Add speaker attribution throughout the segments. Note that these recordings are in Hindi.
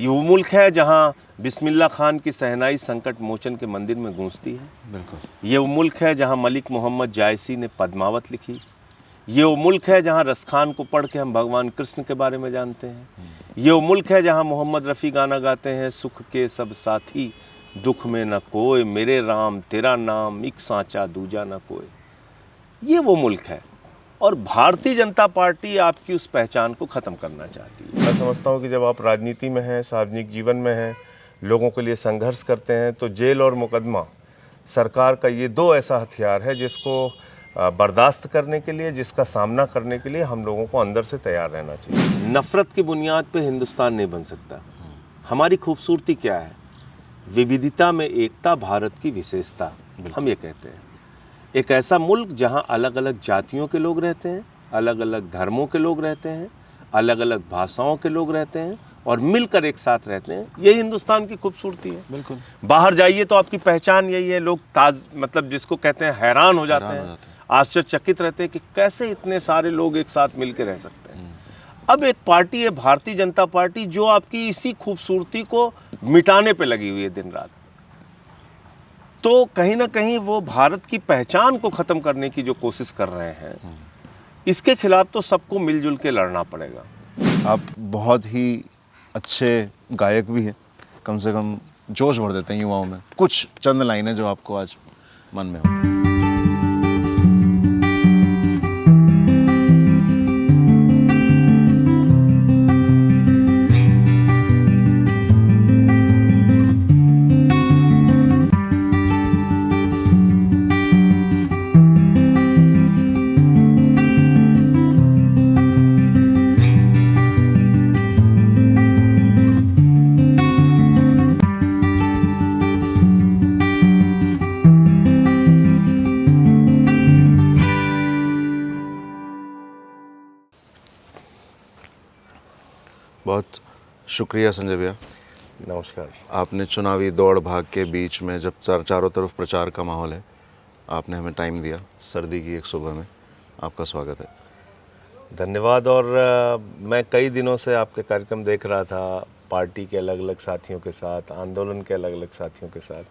Speaker 1: ये वो मुल्क है जहाँ बिस्मिल्लाह खान की शहनाई संकट मोचन के मंदिर में गूंजती है।
Speaker 2: बिल्कुल।
Speaker 1: ये वो मुल्क है जहाँ मलिक मोहम्मद जायसी ने पद्मावत लिखी। ये वो मुल्क है जहाँ रसखान को पढ़ के हम भगवान कृष्ण के बारे में जानते हैं। ये वो मुल्क है जहाँ मोहम्मद रफ़ी गाना गाते हैं, सुख के सब साथी दुख में न कोई, मेरे राम तेरा नाम एक सांचा दूजा न कोई। ये वो मुल्क है और भारतीय जनता पार्टी आपकी उस पहचान को ख़त्म करना चाहती है। मैं समझता हूँ कि जब आप राजनीति में हैं, सार्वजनिक जीवन में हैं, लोगों के लिए संघर्ष करते हैं, तो जेल और मुकदमा सरकार का ये दो ऐसा हथियार है जिसको बर्दाश्त करने के लिए, जिसका सामना करने के लिए हम लोगों को अंदर से तैयार रहना चाहिए। नफ़रत की बुनियाद पे हिंदुस्तान नहीं बन सकता। हमारी खूबसूरती क्या है? विविधता में एकता भारत की विशेषता, हम ये कहते हैं। एक ऐसा मुल्क जहाँ अलग अलग जातियों के लोग रहते हैं, अलग अलग धर्मों के लोग रहते हैं, अलग अलग भाषाओं के लोग रहते हैं और मिलकर एक साथ रहते हैं। यही हिंदुस्तान की खूबसूरती है।
Speaker 2: बिल्कुल।
Speaker 1: बाहर जाइए तो आपकी पहचान यही है। लोग मतलब जिसको कहते हैं हैरान हो जाते हैं, आश्चर्यचकित रहते हैं कि कैसे इतने सारे लोग एक साथ मिलकर रह सकते हैं। अब एक पार्टी है भारतीय जनता पार्टी जो आपकी इसी खूबसूरती को मिटाने पे लगी हुई है दिन रात। तो कहीं ना कहीं वो भारत की पहचान को ख़त्म करने की जो कोशिश कर रहे हैं, इसके खिलाफ तो सबको मिलजुल के लड़ना पड़ेगा।
Speaker 2: आप बहुत ही अच्छे गायक भी हैं, कम से कम जोश भर देते हैं युवाओं में। कुछ चंद लाइनें जो आपको आज मन में हो। बहुत शुक्रिया संजय भैया।
Speaker 1: नमस्कार।
Speaker 2: आपने चुनावी दौड़ भाग के बीच में जब चारों तरफ प्रचार का माहौल है, आपने हमें टाइम दिया सर्दी की एक सुबह में। आपका स्वागत है।
Speaker 1: धन्यवाद। और मैं कई दिनों से आपके कार्यक्रम देख रहा था, पार्टी के अलग अलग साथियों के साथ, आंदोलन के अलग अलग साथियों के साथ,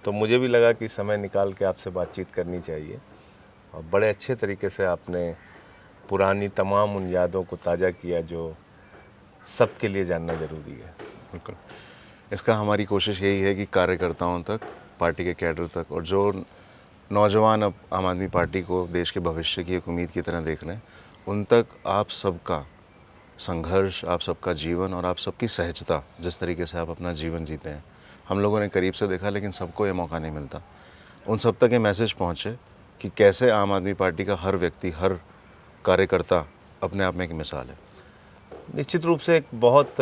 Speaker 1: तो मुझे भी लगा कि समय निकाल के आपसे बातचीत करनी चाहिए। और बड़े अच्छे तरीके से आपने पुरानी तमाम उन यादों को ताज़ा किया जो सबके लिए जानना ज़रूरी है।
Speaker 2: बिल्कुल। इसका हमारी कोशिश यही है कि कार्यकर्ताओं तक, पार्टी के कैडर तक, और जो नौजवान अब आम आदमी पार्टी को देश के भविष्य की एक उम्मीद की तरह देख रहे हैं, उन तक आप सबका संघर्ष, आप सबका जीवन और आप सबकी सहजता, जिस तरीके से आप अपना जीवन जीते हैं, हम लोगों ने करीब से देखा, लेकिन सबको ये मौका नहीं मिलता। उन सब तक ये मैसेज पहुँचे कि कैसे आम आदमी पार्टी का हर व्यक्ति, हर कार्यकर्ता अपने आप में एक मिसाल है।
Speaker 1: निश्चित रूप से एक बहुत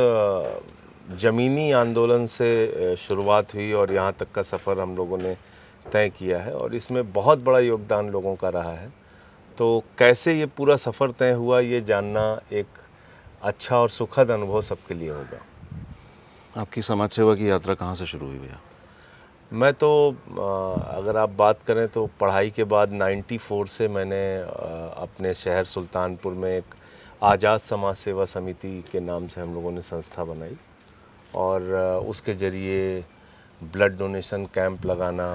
Speaker 1: ज़मीनी आंदोलन से शुरुआत हुई और यहाँ तक का सफ़र हम लोगों ने तय किया है और इसमें बहुत बड़ा योगदान लोगों का रहा है। तो कैसे ये पूरा सफ़र तय हुआ, ये जानना एक अच्छा और सुखद अनुभव सबके लिए होगा।
Speaker 2: आपकी समाज सेवा की यात्रा कहाँ से शुरू हुई भैया?
Speaker 1: मैं तो अगर आप बात करें तो पढ़ाई के बाद 94 से मैंने अपने शहर सुल्तानपुर में एक आज़ाद समाज सेवा समिति के नाम से हम लोगों ने संस्था बनाई और उसके ज़रिए ब्लड डोनेशन कैंप लगाना,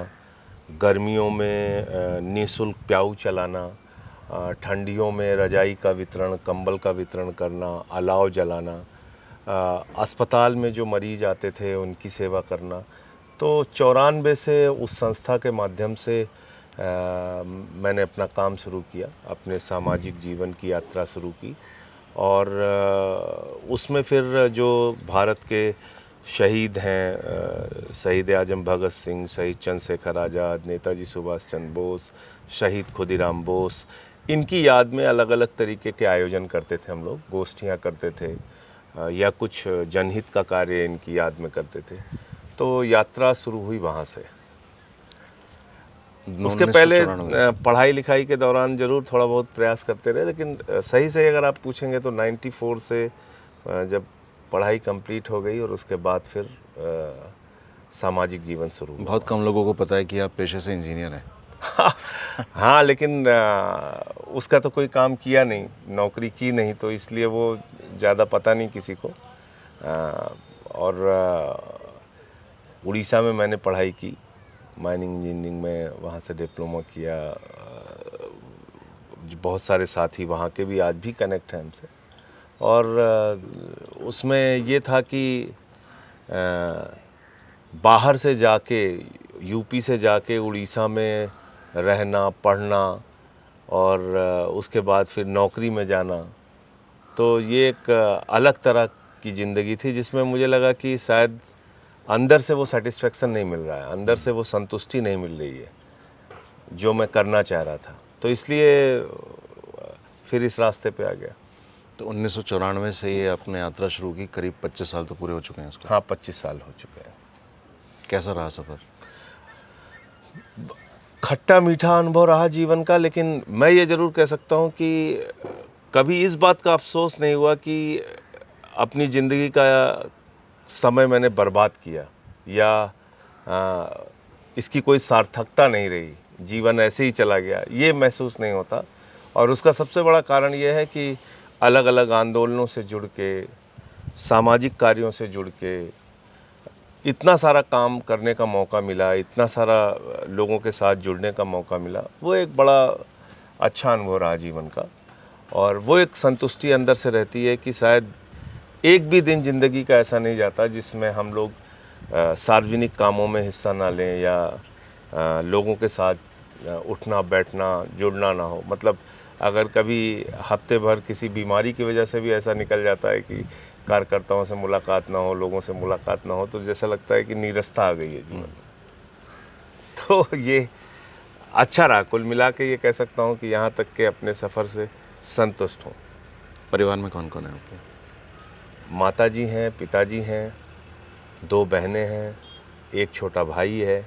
Speaker 1: गर्मियों में निःशुल्क प्याऊ चलाना, ठंडियों में रजाई का वितरण, कंबल का वितरण करना, अलाव जलाना, अस्पताल में जो मरीज़ आते थे उनकी सेवा करना। तो 94 से उस संस्था के माध्यम से मैंने अपना काम शुरू किया, अपने सामाजिक जीवन की यात्रा शुरू की और उसमें फिर जो भारत के शहीद हैं, शहीद आजम भगत सिंह, शहीद चंद्रशेखर आज़ाद, नेताजी सुभाष चंद्र बोस, शहीद खुदीराम बोस, इनकी याद में अलग अलग तरीके के आयोजन करते थे हम लोग, गोष्ठियाँ करते थे या कुछ जनहित का कार्य इनकी याद में करते थे। तो यात्रा शुरू हुई वहाँ से। उसके पहले पढ़ाई लिखाई के दौरान ज़रूर थोड़ा बहुत प्रयास करते रहे, लेकिन सही से अगर आप पूछेंगे तो 94 से जब पढ़ाई कंप्लीट हो गई और उसके बाद फिर सामाजिक जीवन शुरू हुआ।
Speaker 2: बहुत कम लोगों को पता है कि आप पेशे से इंजीनियर हैं।
Speaker 1: हाँ, लेकिन उसका तो कोई काम किया नहीं, नौकरी की नहीं, तो इसलिए वो ज़्यादा पता नहीं किसी को। और उड़ीसा में मैंने पढ़ाई की, माइनिंग इंजीनियरिंग में, वहाँ से डिप्लोमा किया। बहुत सारे साथी वहाँ के भी आज भी कनेक्ट हैं हमसे। और उसमें ये था कि बाहर से जाके, यूपी से जाके उड़ीसा में रहना, पढ़ना और उसके बाद फिर नौकरी में जाना, तो ये एक अलग तरह की ज़िंदगी थी जिसमें मुझे लगा कि शायद अंदर से वो सेटिस्फेक्शन नहीं मिल रहा है, अंदर से वो संतुष्टि नहीं मिल रही है जो मैं करना चाह रहा था। तो इसलिए फिर इस रास्ते पे आ गया।
Speaker 2: तो 1994 से ये आपने यात्रा शुरू की, करीब 25 साल तो पूरे हो चुके हैं इसको।
Speaker 1: हाँ, 25 साल हो चुके हैं।
Speaker 2: कैसा रहा सफ़र?
Speaker 1: खट्टा मीठा अनुभव रहा जीवन का, लेकिन मैं ये ज़रूर कह सकता हूँ कि कभी इस बात का अफसोस नहीं हुआ कि अपनी ज़िंदगी का समय मैंने बर्बाद किया या इसकी कोई सार्थकता नहीं रही, जीवन ऐसे ही चला गया, ये महसूस नहीं होता। और उसका सबसे बड़ा कारण ये है कि अलग अलग आंदोलनों से जुड़ के, सामाजिक कार्यों से जुड़ के इतना सारा काम करने का मौका मिला, इतना सारा लोगों के साथ जुड़ने का मौका मिला, वो एक बड़ा अच्छा अनुभव रहा जीवन का। और वो एक संतुष्टि अंदर से रहती है कि शायद एक भी दिन ज़िंदगी का ऐसा नहीं जाता जिसमें हम लोग सार्वजनिक कामों में हिस्सा ना लें या लोगों के साथ उठना बैठना जुड़ना ना हो। मतलब अगर कभी हफ्ते भर किसी बीमारी की वजह से भी ऐसा निकल जाता है कि कार्यकर्ताओं से मुलाकात ना हो, लोगों से मुलाकात ना हो, तो जैसा लगता है कि नीरसता आ गई है जीवन में। तो ये अच्छा रहा, कुल मिला के ये कह सकता हूँ कि यहाँ तक के अपने सफ़र से संतुष्ट हूँ।
Speaker 2: परिवार में कौन कौन है आपके?
Speaker 1: माताजी हैं, पिताजी हैं, 2 बहनें हैं, एक छोटा भाई है,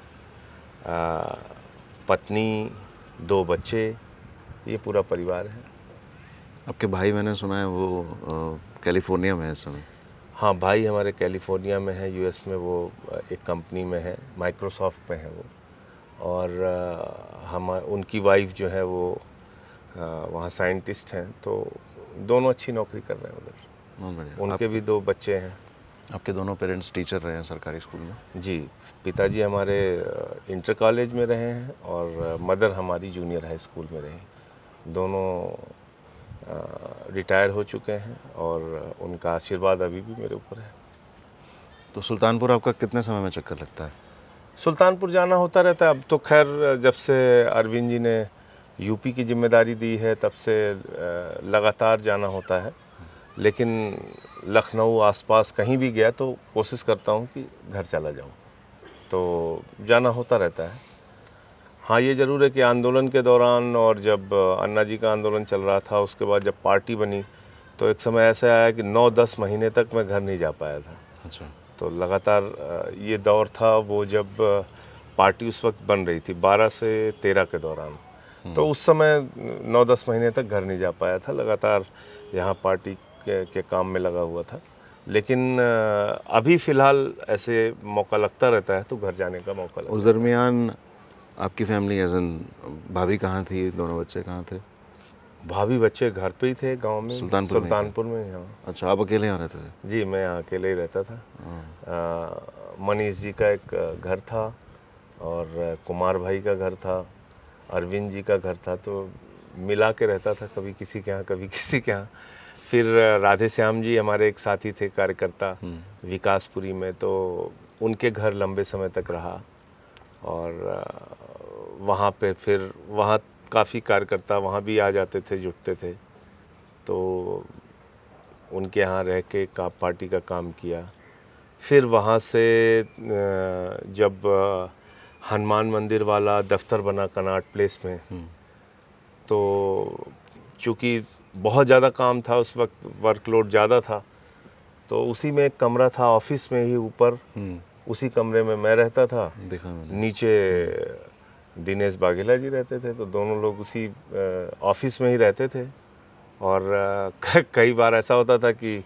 Speaker 1: पत्नी, 2 बच्चे, ये पूरा परिवार है।
Speaker 2: आपके भाई, मैंने सुना है वो कैलिफोर्निया में है इस समय।
Speaker 1: हाँ, भाई हमारे कैलिफोर्निया में है, यूएस में। वो एक कंपनी में है, माइक्रोसॉफ्ट में है वो। और हम उनकी वाइफ जो है वो वहाँ साइंटिस्ट हैं, तो दोनों अच्छी नौकरी कर रहे हैं उधर।
Speaker 2: बहुत बढ़िया।
Speaker 1: उनके भी 2 बच्चे हैं।
Speaker 2: आपके दोनों पेरेंट्स टीचर रहे हैं सरकारी स्कूल में?
Speaker 1: जी, पिताजी हमारे इंटर कॉलेज में रहे हैं और मदर हमारी जूनियर हाई स्कूल में रही। दोनों रिटायर हो चुके हैं और उनका आशीर्वाद अभी भी मेरे ऊपर है।
Speaker 2: तो सुल्तानपुर आपका कितने समय में चक्कर लगता है?
Speaker 1: सुल्तानपुर जाना होता रहता है। अब तो खैर जब से अरविंद जी ने यूपी की जिम्मेदारी दी है तब से लगातार जाना होता है। लेकिन लखनऊ आसपास कहीं भी गया तो कोशिश करता हूँ कि घर चला जाऊँ, तो जाना होता रहता है। हाँ, ये ज़रूर है कि आंदोलन के दौरान और जब अन्ना जी का आंदोलन चल रहा था, उसके बाद जब पार्टी बनी तो एक समय ऐसा आया कि 9-10 महीने तक मैं घर नहीं जा पाया था।
Speaker 2: अच्छा।
Speaker 1: तो लगातार ये दौर था वो जब पार्टी उस वक्त बन रही थी 12 से 13 के दौरान। तो उस समय 9-10 महीने तक घर नहीं जा पाया था, लगातार यहाँ पार्टी के काम में लगा हुआ था। लेकिन अभी फ़िलहाल ऐसे मौका लगता रहता है तो घर जाने का मौका लगता है।
Speaker 2: उस दरमियान आपकी फैमिली एज एन भाभी कहाँ थी, दोनों बच्चे कहाँ थे?
Speaker 1: भाभी बच्चे घर पे ही थे, गांव में, सुल्तानपुर में। हाँ।
Speaker 2: अच्छा, आप अकेले यहाँ रहते थे?
Speaker 1: जी, मैं यहाँ अकेले ही रहता था। मनीष जी का एक घर था और कुमार भाई का घर था, अरविंद जी का घर था, तो मिला के रहता था, कभी किसी के यहाँ कभी किसी के यहाँ। फिर राधे श्याम जी हमारे एक साथी थे कार्यकर्ता विकासपुरी में, तो उनके घर लंबे समय तक रहा। और वहाँ पे फिर वहाँ काफ़ी कार्यकर्ता वहाँ भी आ जाते थे, जुटते थे, तो उनके यहाँ रह के पार्टी का काम किया। फिर वहाँ से जब हनुमान मंदिर वाला दफ्तर बना कनाट प्लेस में, तो चूँकि बहुत ज़्यादा काम था उस वक्त, वर्कलोड ज़्यादा था, तो उसी में एक कमरा था ऑफिस में ही ऊपर, उसी कमरे में मैं रहता था,
Speaker 2: देखा मैंने।
Speaker 1: नीचे दिनेश बाघेला जी रहते थे, तो दोनों लोग उसी ऑफिस में ही रहते थे। और कई बार ऐसा होता था कि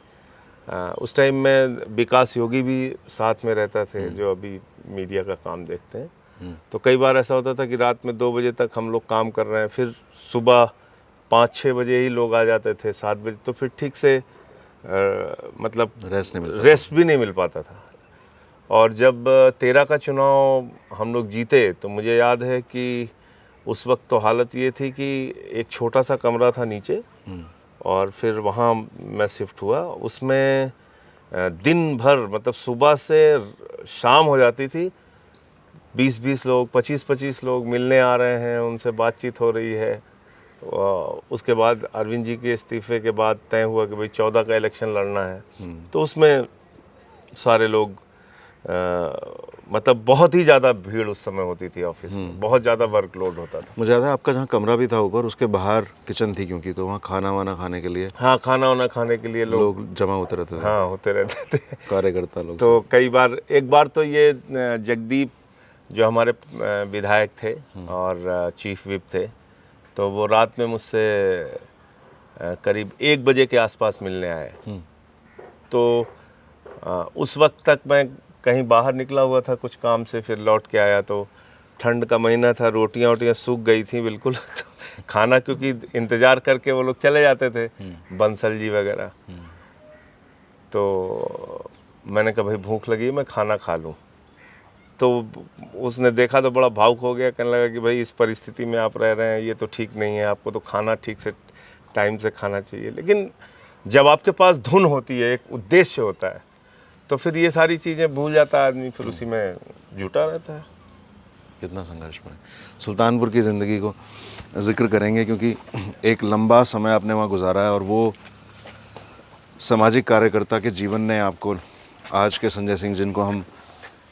Speaker 1: उस टाइम में विकास योगी भी साथ में रहता थे, जो अभी मीडिया का काम देखते हैं। तो कई बार ऐसा होता था कि रात में 2 बजे तक हम लोग काम कर रहे हैं, फिर सुबह 5-6 बजे ही लोग आ जाते थे, 7 बजे, तो फिर ठीक से मतलब
Speaker 2: रेस्ट
Speaker 1: रेस्ट भी नहीं मिल पाता था। और जब 13 का चुनाव हम लोग जीते तो मुझे याद है कि उस वक्त तो हालत ये थी कि एक छोटा सा कमरा था नीचे, और फिर वहाँ मैं शिफ्ट हुआ। उसमें दिन भर, मतलब सुबह से शाम हो जाती थी, 20-20 लोग, 25-25 लोग मिलने आ रहे हैं, उनसे बातचीत हो रही है। उसके बाद अरविंद जी के इस्तीफे के बाद तय हुआ कि भाई 14 का इलेक्शन लड़ना है। तो उसमें सारे लोग मतलब बहुत ही ज़्यादा भीड़ उस समय होती थी ऑफिस में, बहुत ज़्यादा वर्कलोड होता था।
Speaker 2: मुझे याद है आपका जहाँ कमरा भी था ऊपर, उसके बाहर किचन थी, क्योंकि तो वहाँ खाना वाना खाने के लिए,
Speaker 1: हाँ, खाना वाना खाने के लिए लोग
Speaker 2: जमा होते रहते थे।
Speaker 1: हाँ, होते रहते थे
Speaker 2: कार्यकर्ता लोग।
Speaker 1: तो कई बार, एक बार तो ये जगदीप जो हमारे विधायक थे और चीफ विप थे, तो वो रात में मुझसे करीब 1 बजे के आसपास मिलने आए। तो उस वक्त तक मैं कहीं बाहर निकला हुआ था कुछ काम से, फिर लौट के आया तो ठंड का महीना था, रोटियां वोटियां सूख गई थी बिल्कुल। तो खाना, क्योंकि इंतज़ार करके वो लोग चले जाते थे, बंसल जी वगैरह। तो मैंने कहा भाई भूख लगी, मैं खाना खा लूँ। तो उसने देखा तो बड़ा भावुक हो गया, कहने लगा कि भाई इस परिस्थिति में आप रह रहे हैं, ये तो ठीक नहीं है, आपको तो खाना ठीक से टाइम से खाना चाहिए। लेकिन जब आपके पास धुन होती है, एक उद्देश्य होता है, तो फिर ये सारी चीज़ें भूल जाता है आदमी, फिर उसी में जुटा रहता है।
Speaker 2: कितना संघर्षमय। सुल्तानपुर की ज़िंदगी को जिक्र करेंगे, क्योंकि एक लंबा समय आपने वहाँ गुजारा है, और वो सामाजिक कार्यकर्ता के जीवन ने आपको आज के संजय सिंह, जिनको हम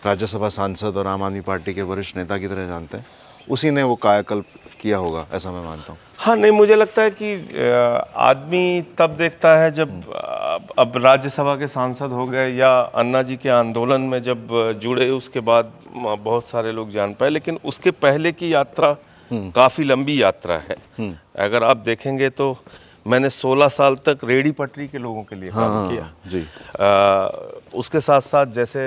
Speaker 2: राज्यसभा सांसद और आम आदमी पार्टी के वरिष्ठ नेता की तरह जानते हैं, उसी ने वो कायाकल्प किया होगा, ऐसा मैं मानता हूँ।
Speaker 1: हाँ, नहीं, मुझे लगता है कि आदमी तब देखता है जब अब राज्यसभा के सांसद हो गए या अन्ना जी के आंदोलन में जब जुड़े, उसके बाद बहुत सारे लोग जान पाए। लेकिन उसके पहले की यात्रा काफ़ी लंबी यात्रा है। अगर आप देखेंगे तो मैंने 16 साल तक रेहड़ी पटरी के लोगों के लिए काम किया
Speaker 2: जी।
Speaker 1: उसके साथ साथ जैसे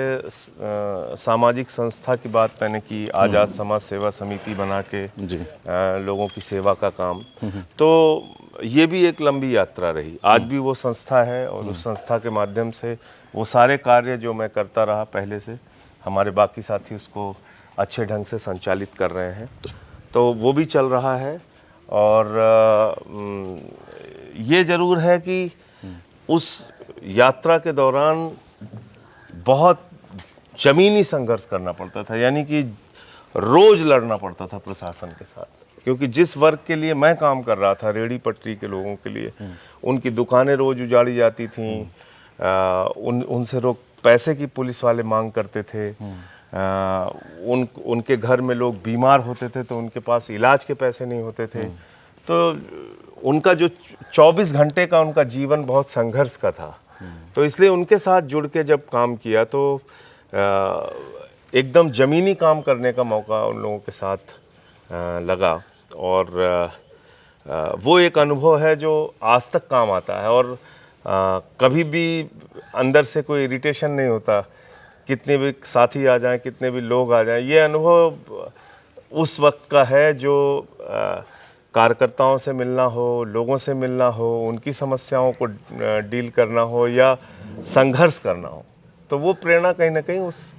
Speaker 1: सामाजिक संस्था की बात मैंने की, आज़ाद समाज सेवा समिति बना के
Speaker 2: जी।
Speaker 1: लोगों की सेवा का काम। तो ये भी एक लंबी यात्रा रही। आज भी वो संस्था है, और उस संस्था के माध्यम से वो सारे कार्य जो मैं करता रहा पहले से, हमारे बाकी साथी उसको अच्छे ढंग से संचालित कर रहे हैं। तो वो भी चल रहा है। और ये ज़रूर है कि उस यात्रा के दौरान बहुत ज़मीनी संघर्ष करना पड़ता था, यानी कि रोज़ लड़ना पड़ता था प्रशासन के साथ, क्योंकि जिस वर्ग के लिए मैं काम कर रहा था, रेहड़ी पटरी के लोगों के लिए, उनकी दुकानें रोज़ उजाड़ी जाती थीं, उनसे रोक पैसे की पुलिस वाले मांग करते थे, उनके घर में लोग बीमार होते थे तो उनके पास इलाज के पैसे नहीं होते थे। तो उनका जो 24 घंटे का उनका जीवन बहुत संघर्ष का था। तो इसलिए उनके साथ जुड़ के जब काम किया तो एकदम ज़मीनी काम करने का मौका उन लोगों के साथ लगा। और वो एक अनुभव है जो आज तक काम आता है, और कभी भी अंदर से कोई इरिटेशन नहीं होता, कितने भी साथी आ जाएं, कितने भी लोग आ जाएं। ये अनुभव उस वक्त का है जो कार्यकर्ताओं से मिलना हो, लोगों से मिलना हो, उनकी समस्याओं को डील करना हो या संघर्ष करना हो, तो वो प्रेरणा कहीं ना कहीं उस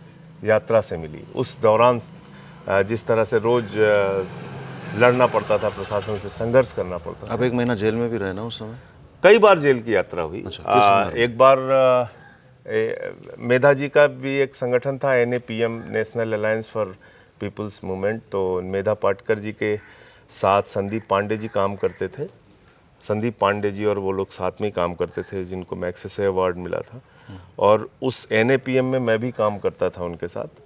Speaker 1: यात्रा से मिली। उस दौरान जिस तरह से रोज़ लड़ना पड़ता था प्रशासन से, संघर्ष करना पड़ता था।
Speaker 2: आप 1 महीना जेल में भी रहे ना उस समय?
Speaker 1: कई बार जेल की यात्रा हुई। एक बार मेधा जी का भी एक संगठन था, NAPM, national alliance for people's movement. तो मेधा पाटकर जी के साथ संदीप पांडे जी काम करते थे। संदीप पांडे जी और वो लोग साथ में काम करते थे, जिनको मैग्सेसे अवार्ड मिला था। और उस NAPM में मैं भी काम करता था उनके साथ।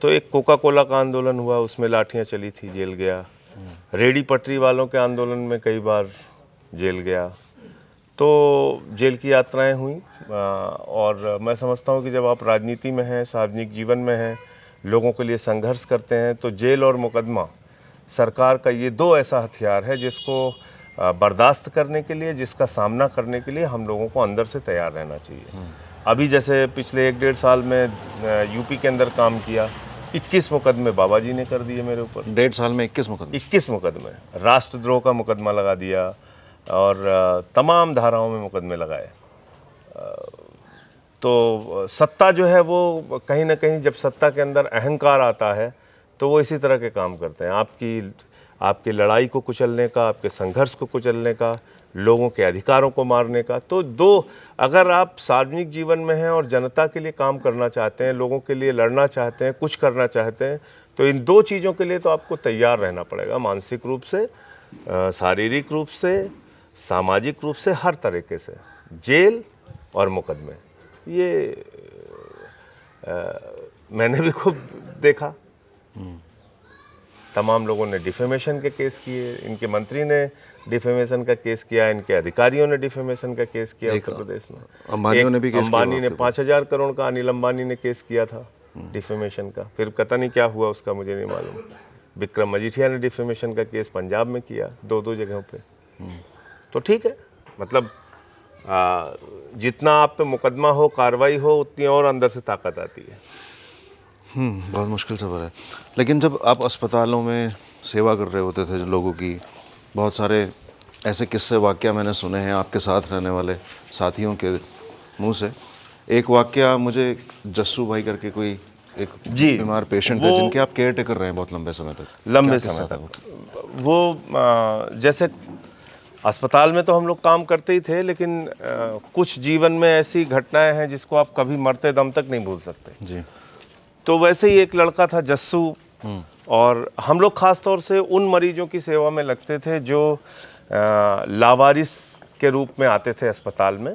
Speaker 1: तो एक कोका कोला का आंदोलन हुआ, उसमें लाठियाँ चली थी, जेल गया। रेहड़ी पटरी वालों के आंदोलन में कई बार जेल गया। तो जेल की यात्राएं हुई। और मैं समझता हूँ कि जब आप राजनीति में हैं, सार्वजनिक जीवन में हैं, लोगों के लिए संघर्ष करते हैं, तो जेल और मुकदमा सरकार का ये 2 ऐसा हथियार है जिसको बर्दाश्त करने के लिए, जिसका सामना करने के लिए हम लोगों को अंदर से तैयार रहना चाहिए। अभी जैसे पिछले 1-1.5 साल में यूपी के अंदर काम किया, 21 मुकदमे बाबा जी ने कर दिए मेरे ऊपर।
Speaker 2: 1.5 साल में 21 मुकदमे?
Speaker 1: 21 मुकदमे, राष्ट्रद्रोह का मुकदमा लगा दिया और तमाम धाराओं में मुकदमे लगाए। तो सत्ता जो है वो कहीं ना कहीं, जब सत्ता के अंदर अहंकार आता है तो वो इसी तरह के काम करते हैं, आपकी लड़ाई को कुचलने का, आपके संघर्ष को कुचलने का, लोगों के अधिकारों को मारने का। तो अगर आप सार्वजनिक जीवन में हैं और जनता के लिए काम करना चाहते हैं, लोगों के लिए लड़ना चाहते हैं, कुछ करना चाहते हैं, तो इन दो चीज़ों के लिए तो आपको तैयार रहना पड़ेगा, मानसिक रूप से, शारीरिक रूप से, सामाजिक रूप से, हर तरीके से। जेल और मुकदमे, ये मैंने भी खूब देखा। तमाम लोगों ने डिफेमेशन के केस किए, इनके मंत्री ने डिफेमेशन का केस किया, इनके अधिकारियों ने डिफेमेशन का केस किया उत्तर प्रदेश में।
Speaker 2: अंबानियों ने भी केस किया,
Speaker 1: अंबानी ने 5,000 करोड़ का, अनिल अंबानी ने केस किया था डिफेमेशन का, फिर पता नहीं क्या हुआ उसका, मुझे नहीं मालूम। विक्रम मजीठिया ने डिफेमेशन का केस पंजाब में किया, दो जगहों पे। तो ठीक है, मतलब जितना आप पे मुकदमा हो, कार्रवाई हो, उतनी और अंदर से ताकत आती है।
Speaker 2: बहुत मुश्किल सफ़र है। लेकिन जब आप अस्पतालों में सेवा कर रहे होते थे लोगों की, बहुत सारे ऐसे किस्से वाक़या मैंने सुने हैं आपके साथ रहने वाले साथियों के मुंह से। एक वाक़या मुझे, जस्सू भाई करके कोई एक बीमार पेशेंट थे जिनके आप केयर टेकर रहे हैं बहुत लंबे समय तक।
Speaker 1: वो जैसे अस्पताल में तो हम लोग काम करते ही थे, लेकिन कुछ जीवन में ऐसी घटनाएं हैं जिसको आप कभी मरते दम तक नहीं भूल सकते
Speaker 2: जी।
Speaker 1: तो वैसे ही एक लड़का था जस्सू, और हम लोग ख़ास तौर से उन मरीजों की सेवा में लगते थे जो लावारिस के रूप में आते थे अस्पताल में,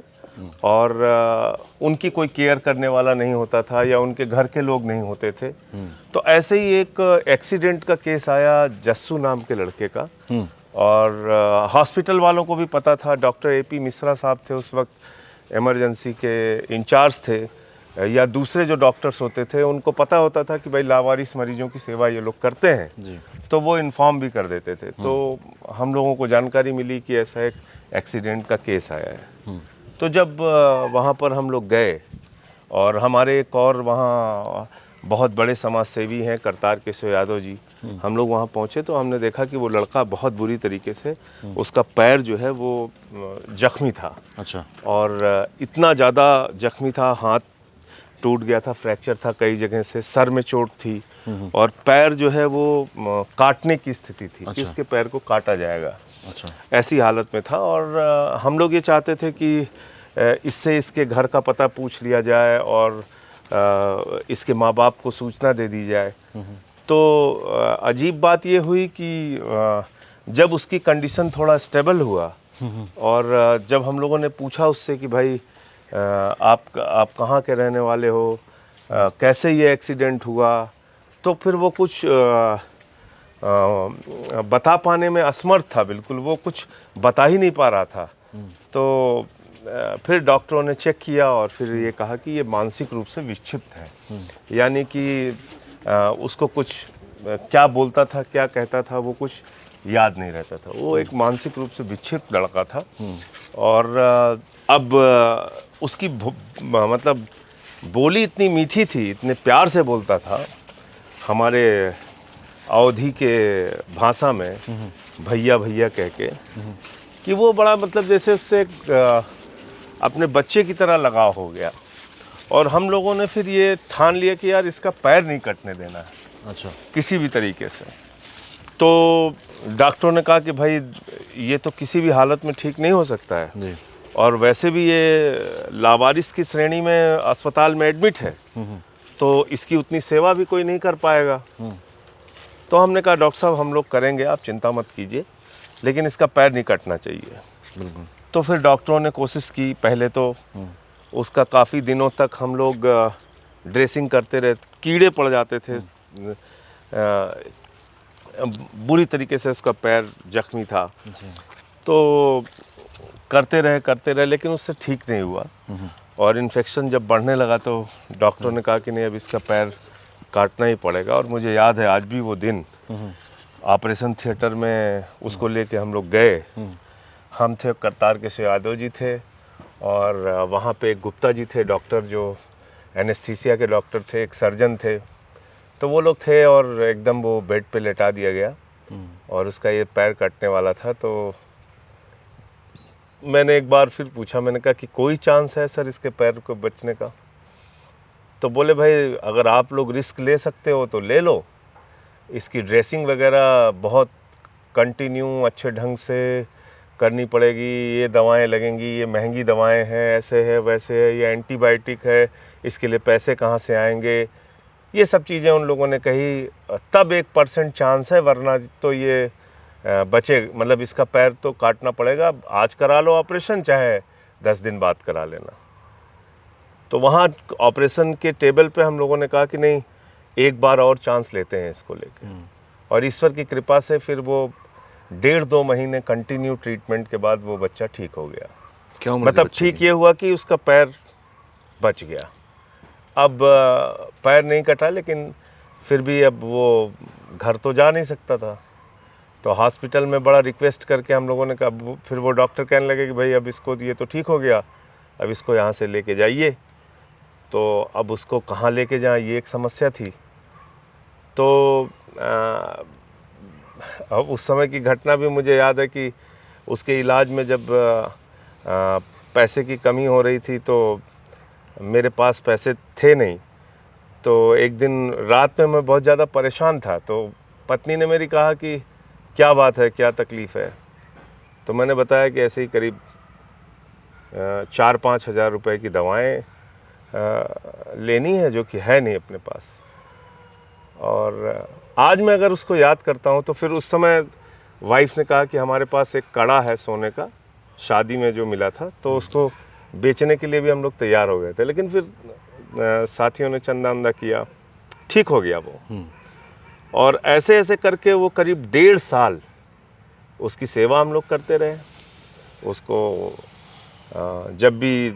Speaker 1: और उनकी कोई केयर करने वाला नहीं होता था या उनके घर के लोग नहीं होते थे। तो ऐसे ही एक एक्सीडेंट का केस आया जस्सू नाम के लड़के का, और हॉस्पिटल वालों को भी पता था। डॉक्टर AP मिश्रा साहब थे उस वक्त इमरजेंसी के इंचार्ज थे, या दूसरे जो डॉक्टर्स होते थे उनको पता होता था कि भाई लावारिस मरीजों की सेवा ये लोग करते हैं जी। तो वो इन्फॉर्म भी कर देते थे। तो हम लोगों को जानकारी मिली कि ऐसा एक एक्सीडेंट का केस आया है। तो जब वहाँ पर हम लोग गए, और हमारे एक और वहाँ बहुत बड़े समाज सेवी हैं करतार केशव यादव जी, हम लोग वहाँ पहुँचे तो हमने देखा कि वो लड़का बहुत बुरी तरीके से, उसका पैर जो है वो जख्मी था। अच्छा। और इतना ज़्यादा जख्मी था, हाथ टूट गया था, फ्रैक्चर था कई जगह से, सर में चोट थी, और पैर जो है वो काटने की स्थिति थी। अच्छा। कि उसके पैर को काटा जाएगा। अच्छा। ऐसी हालत में था, और हम लोग ये चाहते थे कि इससे इसके घर का पता पूछ लिया जाए और इसके माँ बाप को सूचना दे दी जाए। तो अजीब बात ये हुई कि जब उसकी कंडीशन थोड़ा स्टेबल हुआ, और जब हम लोगों ने पूछा उससे कि भाई आप कहाँ के रहने वाले हो, कैसे ये एक्सीडेंट हुआ, तो फिर वो कुछ बता पाने में असमर्थ था, बिल्कुल वो कुछ बता ही नहीं पा रहा था। तो फिर डॉक्टरों ने चेक किया और फिर ये कहा कि ये मानसिक रूप से विक्षिप्त है, यानी कि उसको कुछ क्या बोलता था, क्या कहता था, वो कुछ याद नहीं रहता था। वो एक मानसिक रूप से विक्षिप्त लड़का था। और अब उसकी मतलब बोली इतनी मीठी थी, इतने प्यार से बोलता था, हमारे अवधि के भाषा में भैया भैया कह के, कि वो बड़ा मतलब जैसे उससे अपने बच्चे की तरह लगाव हो गया। और हम लोगों ने फिर ये ठान लिया कि यार इसका पैर नहीं कटने देना है। अच्छा। किसी भी तरीके से। तो डॉक्टरों ने कहा कि भाई ये तो किसी भी हालत में ठीक नहीं हो सकता है जी। और वैसे भी ये लावारिस की श्रेणी में अस्पताल में एडमिट है, तो इसकी उतनी सेवा भी कोई नहीं कर पाएगा। तो हमने कहा डॉक्टर साहब हम लोग करेंगे, आप चिंता मत कीजिए, लेकिन इसका पैर नहीं कटना चाहिए। बिल्कुल। तो फिर डॉक्टरों ने कोशिश की, पहले तो उसका काफ़ी दिनों तक हम लोग ड्रेसिंग करते रहे, कीड़े पड़ जाते थे, बुरी तरीके से उसका पैर जख्मी था। तो करते रहे, लेकिन उससे ठीक नहीं हुआ। और इन्फेक्शन जब बढ़ने लगा तो डॉक्टर ने कहा कि नहीं अब इसका पैर काटना ही पड़ेगा। और मुझे याद है आज भी वो दिन, ऑपरेशन थिएटर में उसको लेके हम लोग गए। हम थे, करतार केशव यादव जी थे, और वहाँ पे एक गुप्ता जी थे डॉक्टर, जो एनेस्थीसिया के डॉक्टर थे, एक सर्जन थे। तो वो लोग थे और एकदम वो बेड पे लेटा दिया गया, और उसका ये पैर कटने वाला था। तो मैंने एक बार फिर पूछा, मैंने कहा कि कोई चांस है सर इसके पैर को बचने का? तो बोले भाई अगर आप लोग रिस्क ले सकते हो तो ले लो, इसकी ड्रेसिंग वगैरह बहुत कंटिन्यू अच्छे ढंग से करनी पड़ेगी, ये दवाएं लगेंगी, ये महंगी दवाएं हैं, ऐसे है वैसे है, ये एंटीबायोटिक है, इसके लिए पैसे कहाँ से आएंगे, ये सब चीज़ें उन लोगों ने कही। तब 1% चांस है, वरना तो ये बचे, मतलब इसका पैर तो काटना पड़ेगा, आज करा लो ऑपरेशन, चाहे 10 दिन बाद करा लेना। तो वहाँ ऑपरेशन के टेबल पे हम लोगों ने कहा कि नहीं, एक बार और चांस लेते हैं इसको लेके। और ईश्वर की कृपा से फिर वो 1.5-2 महीने कंटिन्यू ट्रीटमेंट के बाद वो बच्चा ठीक हो गया।
Speaker 2: क्या उम्र थी
Speaker 1: मतलब
Speaker 2: बच्चे
Speaker 1: ठीक
Speaker 2: की?
Speaker 1: ये हुआ कि उसका पैर बच गया। अब पैर नहीं कटा, लेकिन फिर भी अब वो घर तो जा नहीं सकता था। तो हॉस्पिटल में बड़ा रिक्वेस्ट करके हम लोगों ने कहा, फिर वो डॉक्टर कहने लगे कि भाई अब इसको, ये तो ठीक हो गया, अब इसको यहाँ से लेके जाइए। तो अब उसको कहाँ लेके जाएं, ये एक समस्या थी। तो अब उस समय की घटना भी मुझे याद है कि उसके इलाज में जब पैसे की कमी हो रही थी तो मेरे पास पैसे थे नहीं। तो एक दिन रात में मैं बहुत ज़्यादा परेशान था, तो पत्नी ने मेरी कहा कि क्या बात है, क्या तकलीफ़ है? तो मैंने बताया कि ऐसे ही करीब 4-5 हज़ार रुपए की दवाएं लेनी है, जो कि है नहीं अपने पास। और आज मैं अगर उसको याद करता हूँ तो फिर उस समय वाइफ ने कहा कि हमारे पास एक कड़ा है सोने का, शादी में जो मिला था, तो उसको बेचने के लिए भी हम लोग तैयार हो गए थे। लेकिन फिर साथियों ने चंदा वंदा किया, ठीक हो गया वो। और ऐसे ऐसे करके वो करीब 1.5 साल उसकी सेवा हम लोग करते रहे। उसको जब भी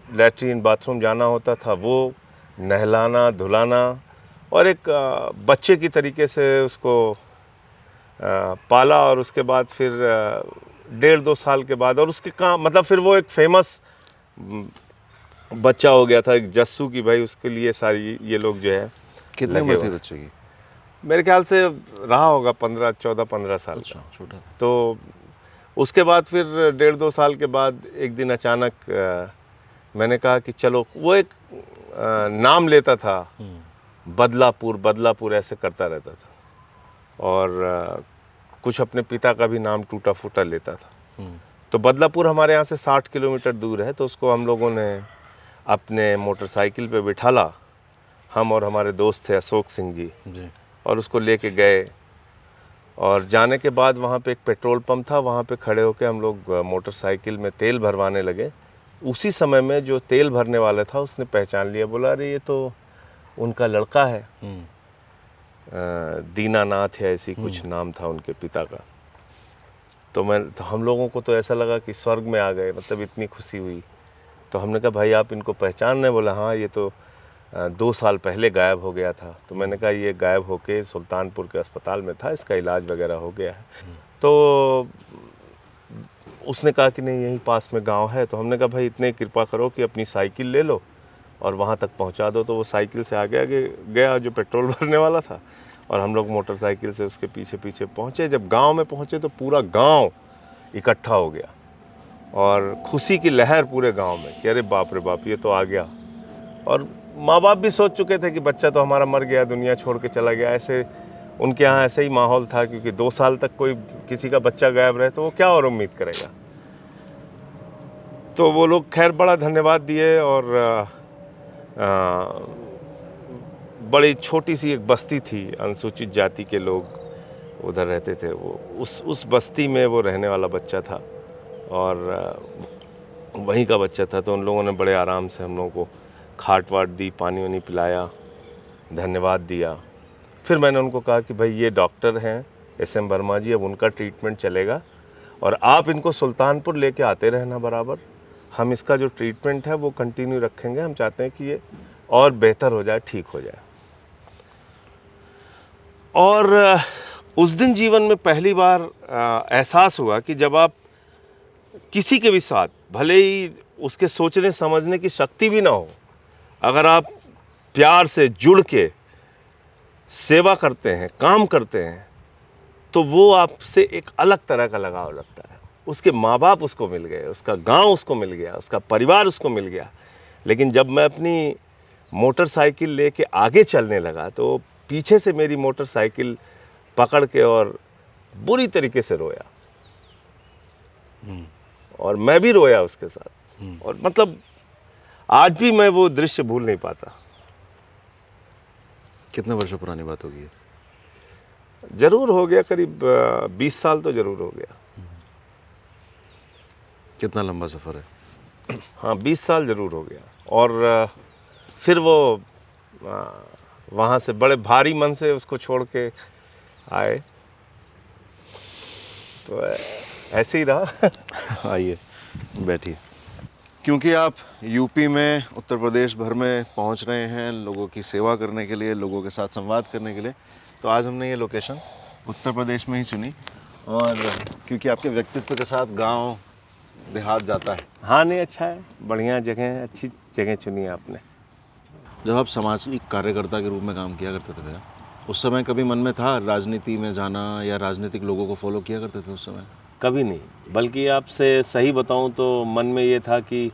Speaker 1: लैट्रीन बाथरूम जाना होता था, वो नहलाना धुलाना और एक बच्चे की तरीके से उसको पाला। और उसके बाद फिर 1.5-2 साल के बाद, और उसके काम मतलब फिर वो एक फेमस बच्चा हो गया था, एक जस्सू की, भाई उसके लिए सारी ये लोग जो है।
Speaker 2: कितनी उम्र थी बच्चे की?
Speaker 1: मेरे ख्याल से रहा होगा 14-15 साल का।
Speaker 2: छोटा।
Speaker 1: तो उसके बाद फिर 1.5-2 साल के बाद एक दिन अचानक मैंने कहा कि चलो, वो एक नाम लेता था, बदलापुर ऐसे करता रहता था। और कुछ अपने पिता का भी नाम टूटा फूटा लेता था। तो बदलापुर हमारे यहाँ से 60 किलोमीटर दूर है। तो उसको हम लोगों ने अपने मोटरसाइकिल पे बिठाला, हम और हमारे दोस्त थे अशोक सिंह जी, और उसको लेके गए। और जाने के बाद वहाँ पे एक पेट्रोल पंप था, वहाँ पे खड़े होके हम लोग मोटरसाइकिल में तेल भरवाने लगे। उसी समय में जो तेल भरने वाला था उसने पहचान लिया, बोला अरे ये तो उनका लड़का है, दीनानाथ या ऐसी कुछ नाम था उनके पिता का। तो हम लोगों को तो ऐसा लगा कि स्वर्ग में आ गए, मतलब इतनी खुशी हुई। तो हमने कहा भाई आप इनको पहचान रहे? बोला हाँ, ये तो 2 साल पहले गायब हो गया था। तो मैंने कहा ये गायब होके सुल्तानपुर के अस्पताल में था, इसका इलाज वगैरह हो गया है। तो उसने कहा कि नहीं यहीं पास में गांव है। तो हमने कहा भाई इतने कृपा करो कि अपनी साइकिल ले लो और वहां तक पहुंचा दो। तो वो साइकिल से आगे आगे गया जो पेट्रोल भरने वाला था, और हम लोग मोटरसाइकिल से उसके पीछे पीछे पहुँचे। जब गाँव में पहुँचे तो पूरा गाँव इकट्ठा हो गया और खुशी की लहर पूरे गाँव में कि अरे बाप रे बाप, ये तो आ गया। और माँ बाप भी सोच चुके थे कि बच्चा तो हमारा मर गया, दुनिया छोड़ के चला गया। ऐसे उनके यहाँ ऐसे ही माहौल था, क्योंकि 2 साल तक कोई किसी का बच्चा गायब रहे तो वो क्या और उम्मीद करेगा। तो वो लोग खैर बड़ा धन्यवाद दिए। और बड़ी छोटी सी एक बस्ती थी, अनुसूचित जाति के लोग उधर रहते थे। वो उस बस्ती में वो रहने वाला बच्चा था और वहीं का बच्चा था। तो उन लोगों ने बड़े आराम से हम लोगों को खाट वाट दी, पानी वानी पिलाया, धन्यवाद दिया। फिर मैंने उनको कहा कि भाई ये डॉक्टर हैं SM वर्मा जी, अब उनका ट्रीटमेंट चलेगा और आप इनको सुल्तानपुर लेके आते रहना बराबर। हम इसका जो ट्रीटमेंट है वो कंटिन्यू रखेंगे, हम चाहते हैं कि ये और बेहतर हो जाए, ठीक हो जाए। और उस दिन जीवन में पहली बार एहसास हुआ कि जब आप किसी के भी साथ, भले ही उसके सोचने समझने की शक्ति भी ना हो, अगर आप प्यार से जुड़ के सेवा करते हैं, काम करते हैं, तो वो आपसे एक अलग तरह का लगाव लगता है। उसके माँ बाप उसको मिल गए, उसका गांव उसको मिल गया, उसका परिवार उसको मिल गया। लेकिन जब मैं अपनी मोटरसाइकिल लेके आगे चलने लगा तो पीछे से मेरी मोटरसाइकिल पकड़ के और बुरी तरीके से रोया, और मैं भी रोया उसके साथ। और मतलब आज भी मैं वो दृश्य भूल नहीं पाता।
Speaker 2: कितने वर्षों पुरानी बात होगी ये?
Speaker 1: जरूर हो गया करीब 20 साल तो जरूर हो गया।
Speaker 2: कितना लंबा सफ़र है?
Speaker 1: हाँ, 20 साल जरूर हो गया। और फिर वो वहाँ से बड़े भारी मन से उसको छोड़ के आए, तो ऐसे ही रहा।
Speaker 2: आइए बैठिए। क्योंकि आप यूपी में, उत्तर प्रदेश भर में पहुंच रहे हैं लोगों की सेवा करने के लिए, लोगों के साथ संवाद करने के लिए, तो आज हमने ये लोकेशन उत्तर प्रदेश में ही चुनी। और क्योंकि आपके व्यक्तित्व के साथ गांव देहात जाता है।
Speaker 1: हाँ, नहीं, अच्छा है, बढ़िया जगह है, अच्छी जगह चुनी है आपने।
Speaker 2: जब आप सामाजिक कार्यकर्ता के रूप में काम किया करते थे भैया, उस समय कभी मन में था राजनीति में जाना, या राजनीतिक लोगों को फॉलो किया करते थे उस समय?
Speaker 1: कभी नहीं, बल्कि आपसे सही बताऊं तो मन में ये था कि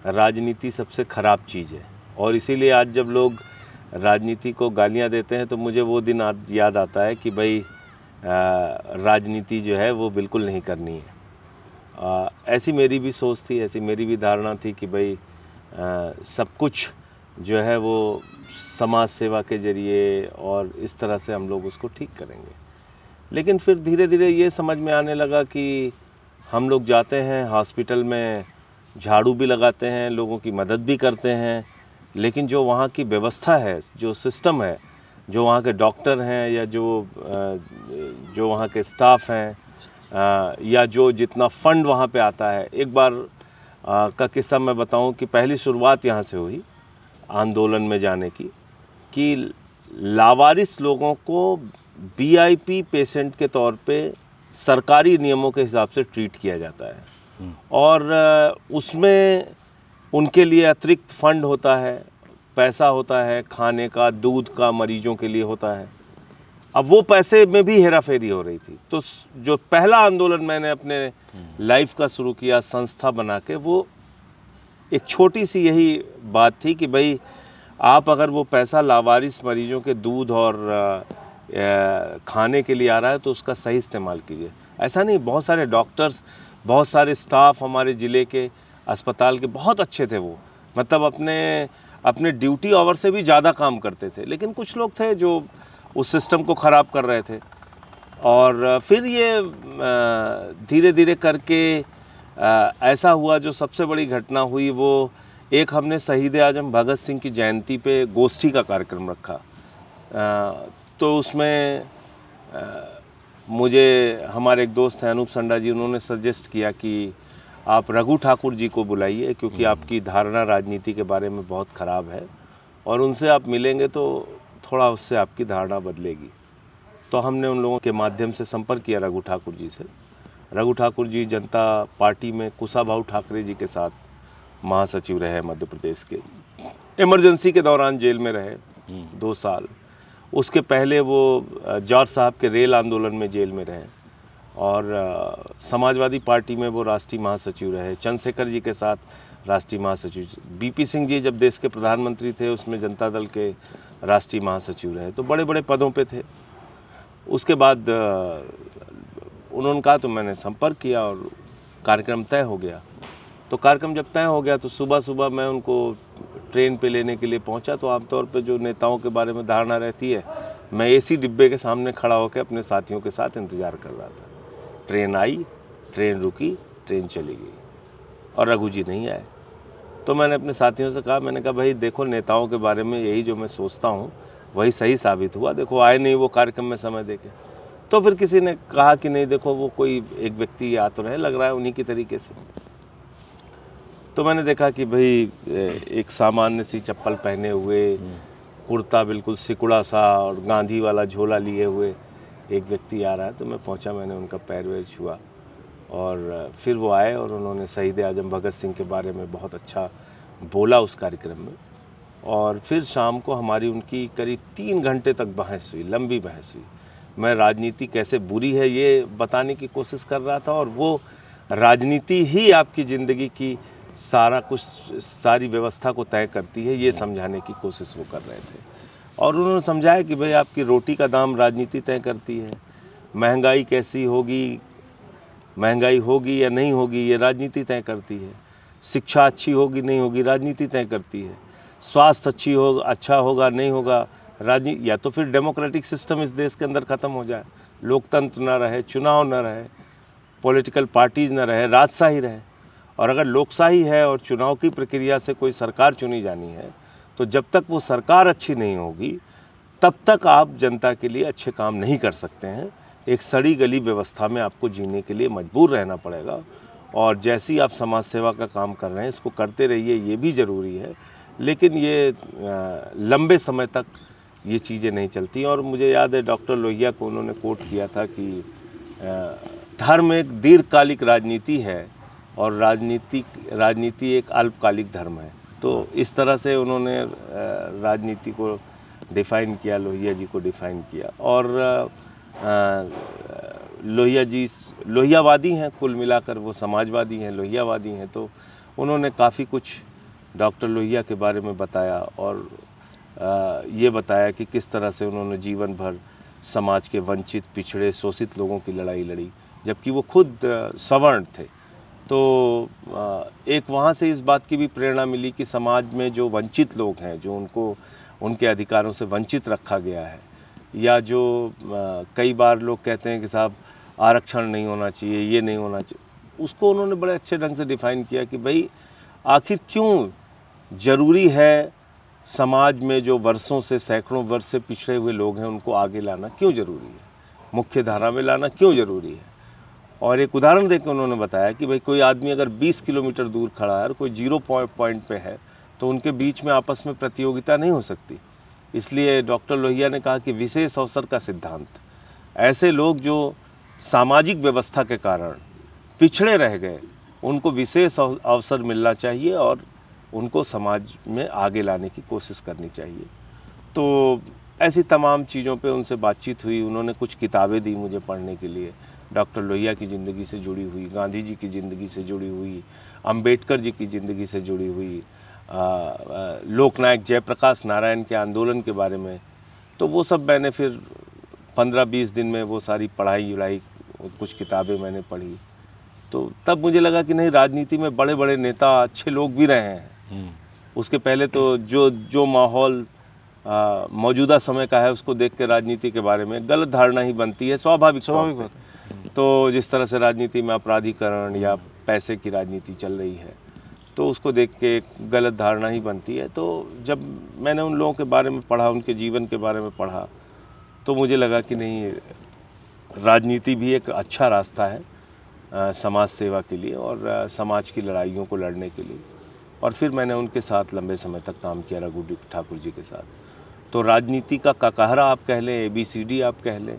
Speaker 1: राजनीति सबसे ख़राब चीज़ है। और इसीलिए आज जब लोग राजनीति को गालियां देते हैं तो मुझे वो दिन याद आता है कि भाई राजनीति जो है वो बिल्कुल नहीं करनी है। ऐसी मेरी भी सोच थी, ऐसी मेरी भी धारणा थी कि भाई सब कुछ जो है वो समाज सेवा के ज़रिए और इस तरह से हम लोग उसको ठीक करेंगे। लेकिन फिर धीरे धीरे ये समझ में आने लगा कि हम लोग जाते हैं हॉस्पिटल में, झाड़ू भी लगाते हैं, लोगों की मदद भी करते हैं, लेकिन जो वहाँ की व्यवस्था है, जो सिस्टम है, जो वहाँ के डॉक्टर हैं, या जो वहाँ के स्टाफ हैं, या जो जितना फ़ंड वहाँ पे आता है। एक बार का किस्सा मैं बताऊं कि पहली शुरुआत यहाँ से हुई आंदोलन में जाने की, कि लावारिस लोगों को वीआईपी पेशेंट के तौर पे सरकारी नियमों के हिसाब से ट्रीट किया जाता है, और उसमें उनके लिए अतिरिक्त फंड होता है, पैसा होता है, खाने का, दूध का मरीजों के लिए होता है। अब वो पैसे में भी हेराफेरी हो रही थी। तो जो पहला आंदोलन मैंने अपने लाइफ का शुरू किया संस्था बना के, वो एक छोटी सी यही बात थी कि भाई आप अगर वो पैसा लावारिस मरीजों के दूध और खाने के लिए आ रहा है तो उसका सही इस्तेमाल कीजिए। ऐसा नहीं, बहुत सारे डॉक्टर्स, बहुत सारे स्टाफ हमारे ज़िले के अस्पताल के बहुत अच्छे थे। वो मतलब अपने ड्यूटी आवर से भी ज़्यादा काम करते थे, लेकिन कुछ लोग थे जो उस सिस्टम को ख़राब कर रहे थे। और फिर ये धीरे धीरे करके ऐसा हुआ, जो सबसे बड़ी घटना हुई वो एक, हमने शहीद आजम भगत सिंह की जयंती पे गोष्ठी का कार्यक्रम रखा। तो उसमें मुझे हमारे एक दोस्त हैं अनूप संडा जी, उन्होंने सजेस्ट किया कि आप रघु ठाकुर जी को बुलाइए, क्योंकि आपकी धारणा राजनीति के बारे में बहुत ख़राब है, और उनसे आप मिलेंगे तो थोड़ा उससे आपकी धारणा बदलेगी। तो हमने उन लोगों के माध्यम से संपर्क किया रघु ठाकुर जी से। रघु ठाकुर जी जनता पार्टी में कुशाभाऊ ठाकरे जी के साथ महासचिव रहे मध्य प्रदेश के। इमरजेंसी के दौरान जेल में रहे 2 साल। उसके पहले वो जॉर्ज साहब के रेल आंदोलन में जेल में रहे, और समाजवादी पार्टी में वो राष्ट्रीय महासचिव रहे। चंद्रशेखर जी के साथ राष्ट्रीय महासचिव। बीपी सिंह जी जब देश के प्रधानमंत्री थे, उसमें जनता दल के राष्ट्रीय महासचिव रहे। तो बड़े बड़े पदों पे थे। उसके बाद उन्होंने कहा, तो मैंने संपर्क किया और कार्यक्रम तय हो गया। तो कार्यक्रम जब तय हो गया तो सुबह सुबह मैं उनको ट्रेन पे लेने के लिए पहुंचा। तो आमतौर पे जो नेताओं के बारे में धारणा रहती है, मैं एसी डिब्बे के सामने खड़ा होकर अपने साथियों के साथ इंतज़ार कर रहा था। ट्रेन आई, ट्रेन रुकी, ट्रेन चली गई, और रघु जी नहीं आए। तो मैंने अपने साथियों से कहा, मैंने कहा भाई देखो, नेताओं के बारे में यही जो मैं सोचता हूँ वही सही साबित हुआ। देखो, आए नहीं वो कार्यक्रम में समय देके। तो फिर किसी ने कहा कि नहीं, देखो वो कोई एक व्यक्ति आ तो रहे, लग रहा है उन्हीं की तरीके से। तो मैंने देखा कि भाई एक सामान्य सी चप्पल पहने हुए, कुर्ता बिल्कुल सिकुड़ा सा और गांधी वाला झोला लिए हुए एक व्यक्ति आ रहा है। तो मैं पहुंचा, मैंने उनका पैर वैर छुआ, और फिर वो आए और उन्होंने शहीद आजम भगत सिंह के बारे में बहुत अच्छा बोला उस कार्यक्रम में। और फिर शाम को हमारी उनकी करीब 3 घंटे तक बहस हुई, लंबी बहस हुई। मैं राजनीति कैसे बुरी है ये बताने की कोशिश कर रहा था, और वो राजनीति ही आपकी ज़िंदगी की सारी व्यवस्था को तय करती है, ये समझाने की कोशिश वो कर रहे थे। और उन्होंने समझाया कि भाई आपकी रोटी का दाम राजनीति तय करती है, महंगाई कैसी होगी, महंगाई होगी या नहीं होगी ये राजनीति तय करती है, शिक्षा अच्छी होगी नहीं होगी राजनीति तय करती है, स्वास्थ्य अच्छा होगा नहीं होगा राजनीति, या तो फिर डेमोक्रेटिक सिस्टम इस देश के अंदर ख़त्म हो जाए, लोकतंत्र ना रहे, चुनाव ना रहे, पॉलिटिकल पार्टीज ना रहे, राजशाही रहे। और अगर लोकशाही है और चुनाव की प्रक्रिया से कोई सरकार चुनी जानी है, तो जब तक वो सरकार अच्छी नहीं होगी तब तक आप जनता के लिए अच्छे काम नहीं कर सकते हैं। एक सड़ी गली व्यवस्था में आपको जीने के लिए मजबूर रहना पड़ेगा। और जैसी आप समाज सेवा का काम कर रहे हैं इसको करते रहिए, ये भी ज़रूरी है, लेकिन ये लंबे समय तक ये चीज़ें नहीं चलती। और मुझे याद है डॉक्टर लोहिया को उन्होंने कोट किया था कि धर्म एक दीर्घकालिक राजनीति है और राजनीति एक अल्पकालिक धर्म है। तो इस तरह से उन्होंने राजनीति को डिफ़ाइन किया, लोहिया जी को डिफ़ाइन किया। और लोहिया जी लोहियावादी हैं, कुल मिलाकर वो समाजवादी हैं, लोहियावादी हैं। तो उन्होंने काफ़ी कुछ डॉक्टर लोहिया के बारे में बताया और ये बताया कि किस तरह से उन्होंने जीवन भर समाज के वंचित, पिछड़े, शोषित लोगों की लड़ाई लड़ी, जबकि वो खुद सवर्ण थे। तो एक वहाँ से इस बात की भी प्रेरणा मिली कि समाज में जो वंचित लोग हैं, जो उनको उनके अधिकारों से वंचित रखा गया है, या जो कई बार लोग कहते हैं कि साहब आरक्षण नहीं होना चाहिए, ये नहीं होना चाहिए, उसको उन्होंने बड़े अच्छे ढंग से डिफ़ाइन किया कि भाई आखिर क्यों ज़रूरी है समाज में जो वर्षों से, सैकड़ों वर्ष से पिछड़े हुए लोग हैं उनको आगे लाना क्यों ज़रूरी है, मुख्य धारा में लाना क्यों ज़रूरी है। और एक उदाहरण देकर उन्होंने बताया कि भाई कोई आदमी अगर 20 किलोमीटर दूर खड़ा है और कोई 0 पॉइंट पे है तो उनके बीच में आपस में प्रतियोगिता नहीं हो सकती। इसलिए डॉक्टर लोहिया ने कहा कि विशेष अवसर का सिद्धांत, ऐसे लोग जो सामाजिक व्यवस्था के कारण पिछड़े रह गए उनको विशेष अवसर मिलना चाहिए और उनको समाज में आगे लाने की कोशिश करनी चाहिए। तो ऐसी तमाम चीज़ों पे उनसे बातचीत हुई। उन्होंने कुछ किताबें दी मुझे पढ़ने के लिए, डॉक्टर लोहिया की ज़िंदगी से जुड़ी हुई, गांधी जी की ज़िंदगी से जुड़ी हुई, अंबेडकर जी की ज़िंदगी से जुड़ी हुई, लोकनायक जयप्रकाश नारायण के आंदोलन के बारे में। तो वो सब मैंने फिर 15-20 दिन में वो सारी पढ़ाई कुछ किताबें मैंने पढ़ी। तो तब मुझे लगा कि नहीं, राजनीति में बड़े बड़े नेता, अच्छे लोग भी रहे हैं। उसके पहले तो जो माहौल मौजूदा समय का है उसको देख के राजनीति के बारे में गलत धारणा ही बनती है, स्वाभाविक बात है। तो जिस तरह से राजनीति में अपराधीकरण या पैसे की राजनीति चल रही है तो उसको देख के एक गलत धारणा ही बनती है। तो जब मैंने उन लोगों के बारे में पढ़ा, उनके जीवन के बारे में पढ़ा, तो मुझे लगा कि नहीं, राजनीति भी एक अच्छा रास्ता है समाज सेवा के लिए और समाज की लड़ाइयों को लड़ने के लिए। और फिर मैंने उनके साथ लंबे समय तक काम किया, रघु ठाकुर जी के साथ। तो राजनीति का ककहरा आप कह लें, ABCD आप कह लें,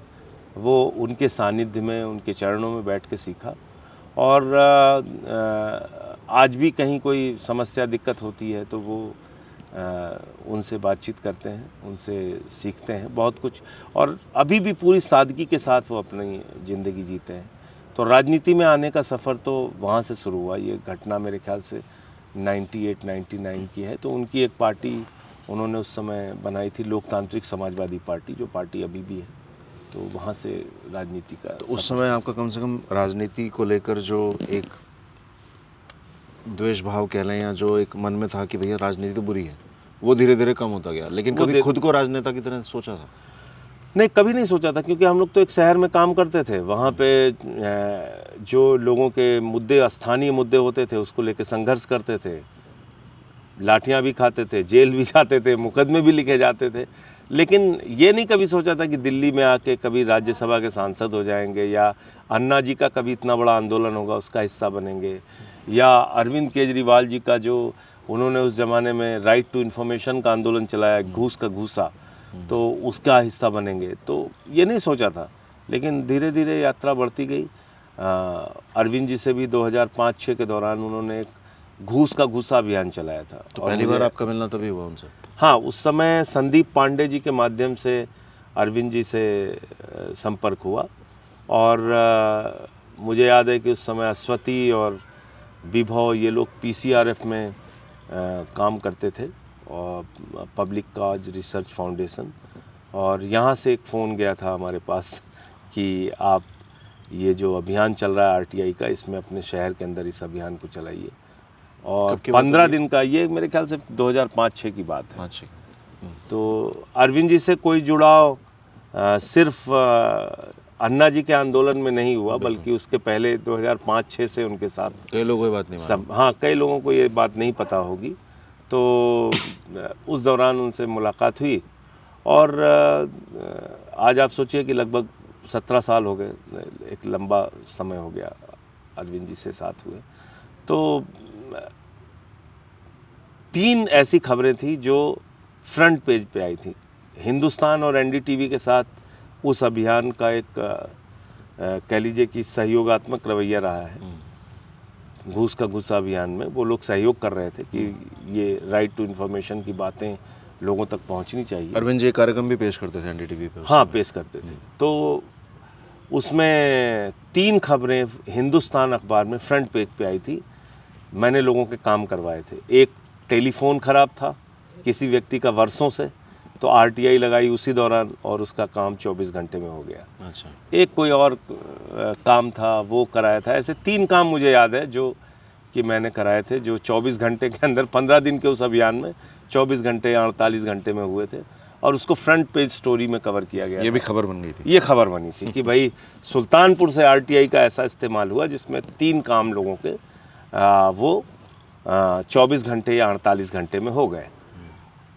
Speaker 1: वो उनके सानिध्य में, उनके चरणों में बैठ के सीखा। और आज भी कहीं कोई समस्या, दिक्कत होती है तो वो उनसे बातचीत करते हैं, उनसे सीखते हैं बहुत कुछ। और अभी भी पूरी सादगी के साथ वो अपनी ज़िंदगी जीते हैं। तो राजनीति में आने का सफ़र तो वहाँ से शुरू हुआ। ये घटना मेरे ख्याल से 98-99 की है। तो उनकी एक पार्टी उन्होंने उस समय बनाई थी, लोकतांत्रिक समाजवादी पार्टी, जो पार्टी अभी भी है। तो वहाँ से राजनीति का
Speaker 2: तो उस समय आपका कम से कम राजनीति को लेकर जो एक द्वेष भाव कह लें या जो एक मन में था कि भैया राजनीति तो बुरी है, वो धीरे धीरे कम होता गया। लेकिन कभी खुद को राजनेता की तरह सोचा था?
Speaker 1: नहीं, कभी नहीं सोचा था, क्योंकि हम लोग तो एक शहर में काम करते थे। वहाँ पे जो लोगों के मुद्दे, स्थानीय मुद्दे होते थे, उसको लेकर संघर्ष करते थे, लाठियाँ भी खाते थे, जेल भी जाते थे, मुकदमे भी लिखे जाते थे। लेकिन ये नहीं कभी सोचा था कि दिल्ली में आके कभी राज्यसभा के सांसद हो जाएंगे, या अन्ना जी का कभी इतना बड़ा आंदोलन होगा उसका हिस्सा बनेंगे, या अरविंद केजरीवाल जी का जो उन्होंने उस ज़माने में राइट टू इन्फॉर्मेशन का आंदोलन चलाया, घूस का घूसा, तो उसका हिस्सा बनेंगे। तो ये नहीं सोचा था। लेकिन धीरे धीरे यात्रा बढ़ती गई। अरविंद जी से भी 2005-06 के दौरान उन्होंने एक घूस का घूसा अभियान चलाया था।
Speaker 2: तो पहली बार आपका मिलना तभी हुआ उनसे?
Speaker 1: हाँ, उस समय संदीप पांडे जी के माध्यम से अरविंद जी से संपर्क हुआ। और मुझे याद है कि उस समय अश्वती और विभव ये लोग पीसीआरएफ में काम करते थे, और पब्लिक काज रिसर्च फाउंडेशन, और यहाँ से एक फ़ोन गया था हमारे पास कि आप ये जो अभियान चल रहा है आरटीआई का, इसमें अपने शहर के अंदर इस अभियान को चलाइए। और 15 दिन का, ये मेरे ख्याल से 2005-06 की बात है। तो अरविंद जी से कोई जुड़ाव सिर्फ अन्ना जी के आंदोलन में नहीं हुआ, बल्कि उसके पहले 2005-06 से उनके साथ
Speaker 2: कई लोगों को ये बात नहीं
Speaker 1: सब, हाँ, कई लोगों को ये बात नहीं पता होगी। तो उस दौरान उनसे मुलाकात हुई, और आज आप सोचिए कि लगभग 17 साल हो गए, एक लंबा समय हो गया अरविंद जी से साथ हुए। तो 3 ऐसी खबरें थी जो फ्रंट पेज पे आई थी। हिंदुस्तान और एनडीटीवी के साथ उस अभियान का एक कह लीजिए कि सहयोगात्मक रवैया रहा है। घूस का गुस्सा अभियान में वो लोग सहयोग कर रहे थे कि ये राइट टू इन्फॉर्मेशन की बातें लोगों तक पहुंचनी चाहिए।
Speaker 2: अरविंद जी कार्यक्रम भी पेश करते थे एनडीटीवी पे।
Speaker 1: हाँ, पेश करते थे। तो उसमें 3 खबरें हिंदुस्तान अखबार में फ्रंट पेज पे आई थी। मैंने लोगों के काम करवाए थे। एक टेलीफोन ख़राब था किसी व्यक्ति का वर्षों से, तो आरटीआई लगाई उसी दौरान, और उसका काम 24 घंटे में हो गया।
Speaker 2: अच्छा।
Speaker 1: एक कोई और काम था, वो कराया था। ऐसे 3 काम मुझे याद है जो कि मैंने कराए थे, जो 24 घंटे के अंदर, 15 दिन के उस अभियान में 24 घंटे या 48 घंटे में हुए थे, और उसको फ्रंट पेज स्टोरी में कवर किया गया।
Speaker 2: ये भी खबर बन गई थी।
Speaker 1: ये खबर बनी थी कि भाई सुल्तानपुर से आरटीआई का ऐसा इस्तेमाल हुआ जिसमें 3 काम लोगों के वो 24 घंटे या 48 घंटे में हो गए।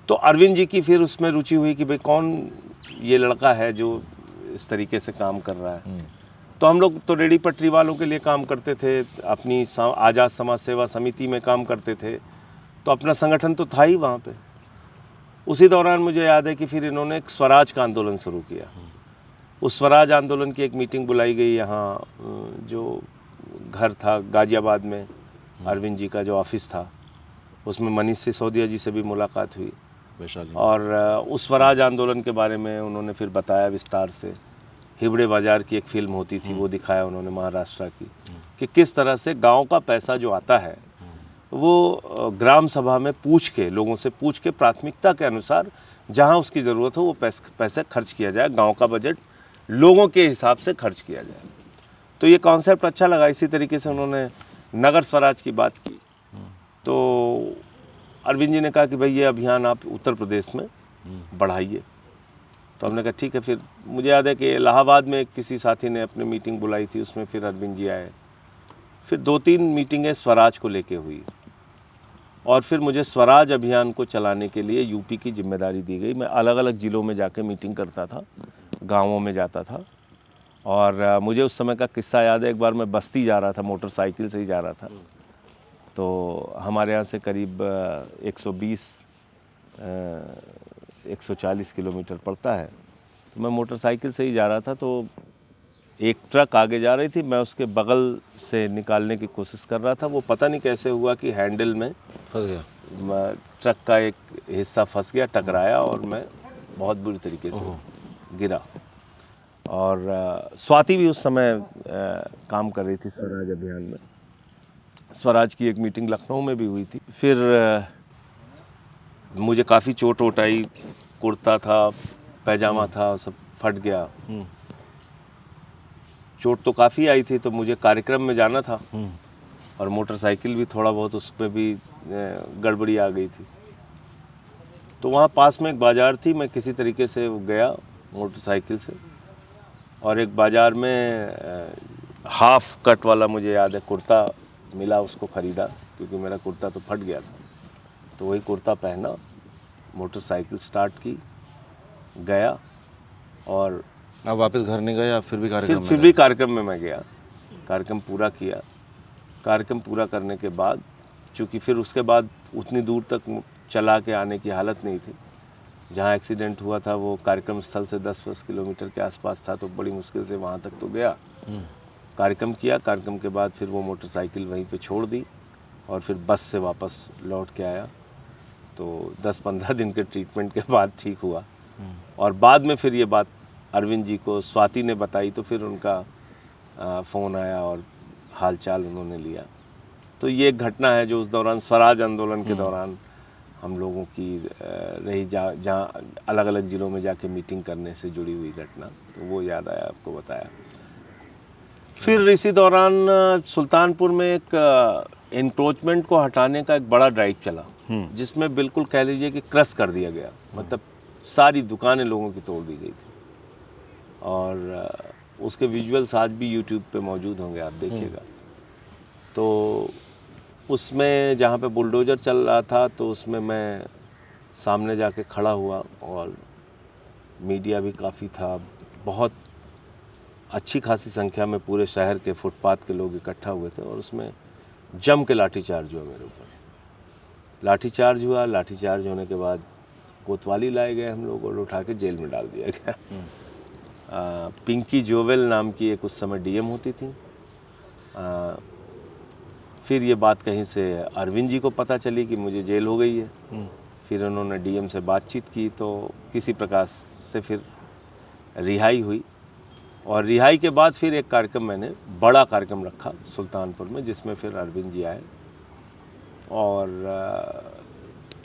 Speaker 1: तो अरविंद जी की फिर उसमें रुचि हुई कि भाई कौन ये लड़का है जो इस तरीके से काम कर रहा है। तो हम लोग तो रेडी पटरी वालों के लिए काम करते थे, अपनी आज़ाद समाज सेवा समिति में काम करते थे, तो अपना संगठन तो था ही वहाँ पे। उसी दौरान मुझे याद है कि फिर इन्होंने एक स्वराज का आंदोलन शुरू किया। उस स्वराज आंदोलन की एक मीटिंग बुलाई गई यहाँ, जो घर था गाजियाबाद में, अरविंद जी का जो ऑफिस था, उसमें मनीष सिसोदिया जी से भी मुलाकात हुई, और उस स्वराज आंदोलन के बारे में उन्होंने फिर बताया विस्तार से। हिबड़े बाजार की एक फिल्म होती थी, वो दिखाया उन्होंने महाराष्ट्र की, कि किस तरह से गांव का पैसा जो आता है वो ग्राम सभा में पूछ के, लोगों से पूछ के, प्राथमिकता के अनुसार जहां उसकी ज़रूरत हो वो पैसे खर्च किया जाए, गांव का बजट लोगों के हिसाब से खर्च किया जाए। तो ये कॉन्सेप्ट अच्छा लगा। इसी तरीके से उन्होंने नगर स्वराज की बात की। तो अरविंद जी ने कहा कि भाई ये अभियान आप उत्तर प्रदेश में बढ़ाइए। तो हमने कहा ठीक है। फिर मुझे याद है कि इलाहाबाद में किसी साथी ने अपनी मीटिंग बुलाई थी, उसमें फिर अरविंद जी आए। फिर 2-3 मीटिंगें स्वराज को लेके हुई, और फिर मुझे स्वराज अभियान को चलाने के लिए यूपी की जिम्मेदारी दी गई। मैं अलग अलग ज़िलों में जाके मीटिंग करता था, गाँवों में जाता था। और मुझे उस समय का किस्सा याद है, एक बार मैं बस्ती जा रहा था, मोटरसाइकिल से ही जा रहा था। तो हमारे यहाँ से करीब 140 किलोमीटर पड़ता है। तो मैं मोटरसाइकिल से ही जा रहा था, तो एक ट्रक आगे जा रही थी, मैं उसके बगल से निकालने की कोशिश कर रहा था। वो पता नहीं कैसे हुआ कि हैंडल में
Speaker 2: फंस गया,
Speaker 1: ट्रक का एक हिस्सा फंस गया, टकराया, और मैं बहुत बुरी तरीके से गिरा। और स्वाति भी उस समय काम कर रही थी स्वराज अभियान में। स्वराज की एक मीटिंग लखनऊ में भी हुई थी। फिर मुझे काफ़ी चोट वोट आई, कुर्ता था, पैजामा था, सब फट गया। चोट तो काफ़ी आई थी, तो मुझे कार्यक्रम में जाना था, और मोटरसाइकिल भी थोड़ा बहुत उस पर भी गड़बड़ी आ गई थी। तो वहाँ पास में एक बाज़ार थी, मैं किसी तरीके से गया मोटरसाइकिल से, और एक बाज़ार में हाफ कट वाला, मुझे याद है, कुर्ता मिला, उसको ख़रीदा, क्योंकि मेरा कुर्ता तो फट गया था। तो वही कुर्ता पहना, मोटरसाइकिल स्टार्ट की, गया, और
Speaker 2: आप वापस घर नहीं गए? फिर भी
Speaker 1: कार्यक्रम में मैं गया, कार्यक्रम पूरा किया। कार्यक्रम पूरा करने के बाद, चूँकि फिर उसके बाद उतनी दूर तक चला के आने की हालत नहीं थी। जहाँ एक्सीडेंट हुआ था वो कार्यक्रम स्थल से 10-20 किलोमीटर के आसपास था, तो बड़ी मुश्किल से वहाँ तक तो गया। कार्यक्रम किया, कार्यक्रम के बाद फिर वो मोटरसाइकिल वहीं पे छोड़ दी, और फिर बस से वापस लौट के आया। तो 10-15 दिन के ट्रीटमेंट के बाद ठीक हुआ। और बाद में फिर ये बात अरविंद जी को स्वाति ने बताई, तो फिर उनका फ़ोन आया और हालचाल उन्होंने लिया। तो ये एक घटना है जो उस दौरान स्वराज आंदोलन के दौरान हम लोगों की रही, जहाँ अलग अलग ज़िलों में जाके मीटिंग करने से जुड़ी हुई घटना, तो वो याद आया, आपको बताया। फिर इसी दौरान सुल्तानपुर में एक एनक्रोचमेंट को हटाने का एक बड़ा ड्राइव चला, जिसमें बिल्कुल कह लीजिए कि क्रश कर दिया गया, मतलब सारी दुकानें लोगों की तोड़ दी गई थी। और उसके विजुअल्स आज भी यूट्यूब पे मौजूद होंगे, आप देखिएगा। तो उसमें जहाँ पे बुलडोज़र चल रहा था, तो उसमें मैं सामने जाके खड़ा हुआ और मीडिया भी काफ़ी था, बहुत अच्छी खासी संख्या में पूरे शहर के फुटपाथ के लोग इकट्ठा हुए थे, और उसमें जम के लाठीचार्ज हुआ मेरे ऊपर। लाठीचार्ज हुआ, लाठीचार्ज होने के बाद कोतवाली लाए गए हम लोग और उठा के जेल में डाल दिया गया। पिंकी जोवेल नाम की एक उस समय डीएम होती थी। फिर ये बात कहीं से अरविंद जी को पता चली कि मुझे जेल हो गई है। फिर उन्होंने डीएम से बातचीत की, तो किसी प्रकार से फिर रिहाई हुई। और रिहाई के बाद फिर एक कार्यक्रम, मैंने बड़ा कार्यक्रम रखा सुल्तानपुर में, जिसमें फिर अरविंद जी आए। और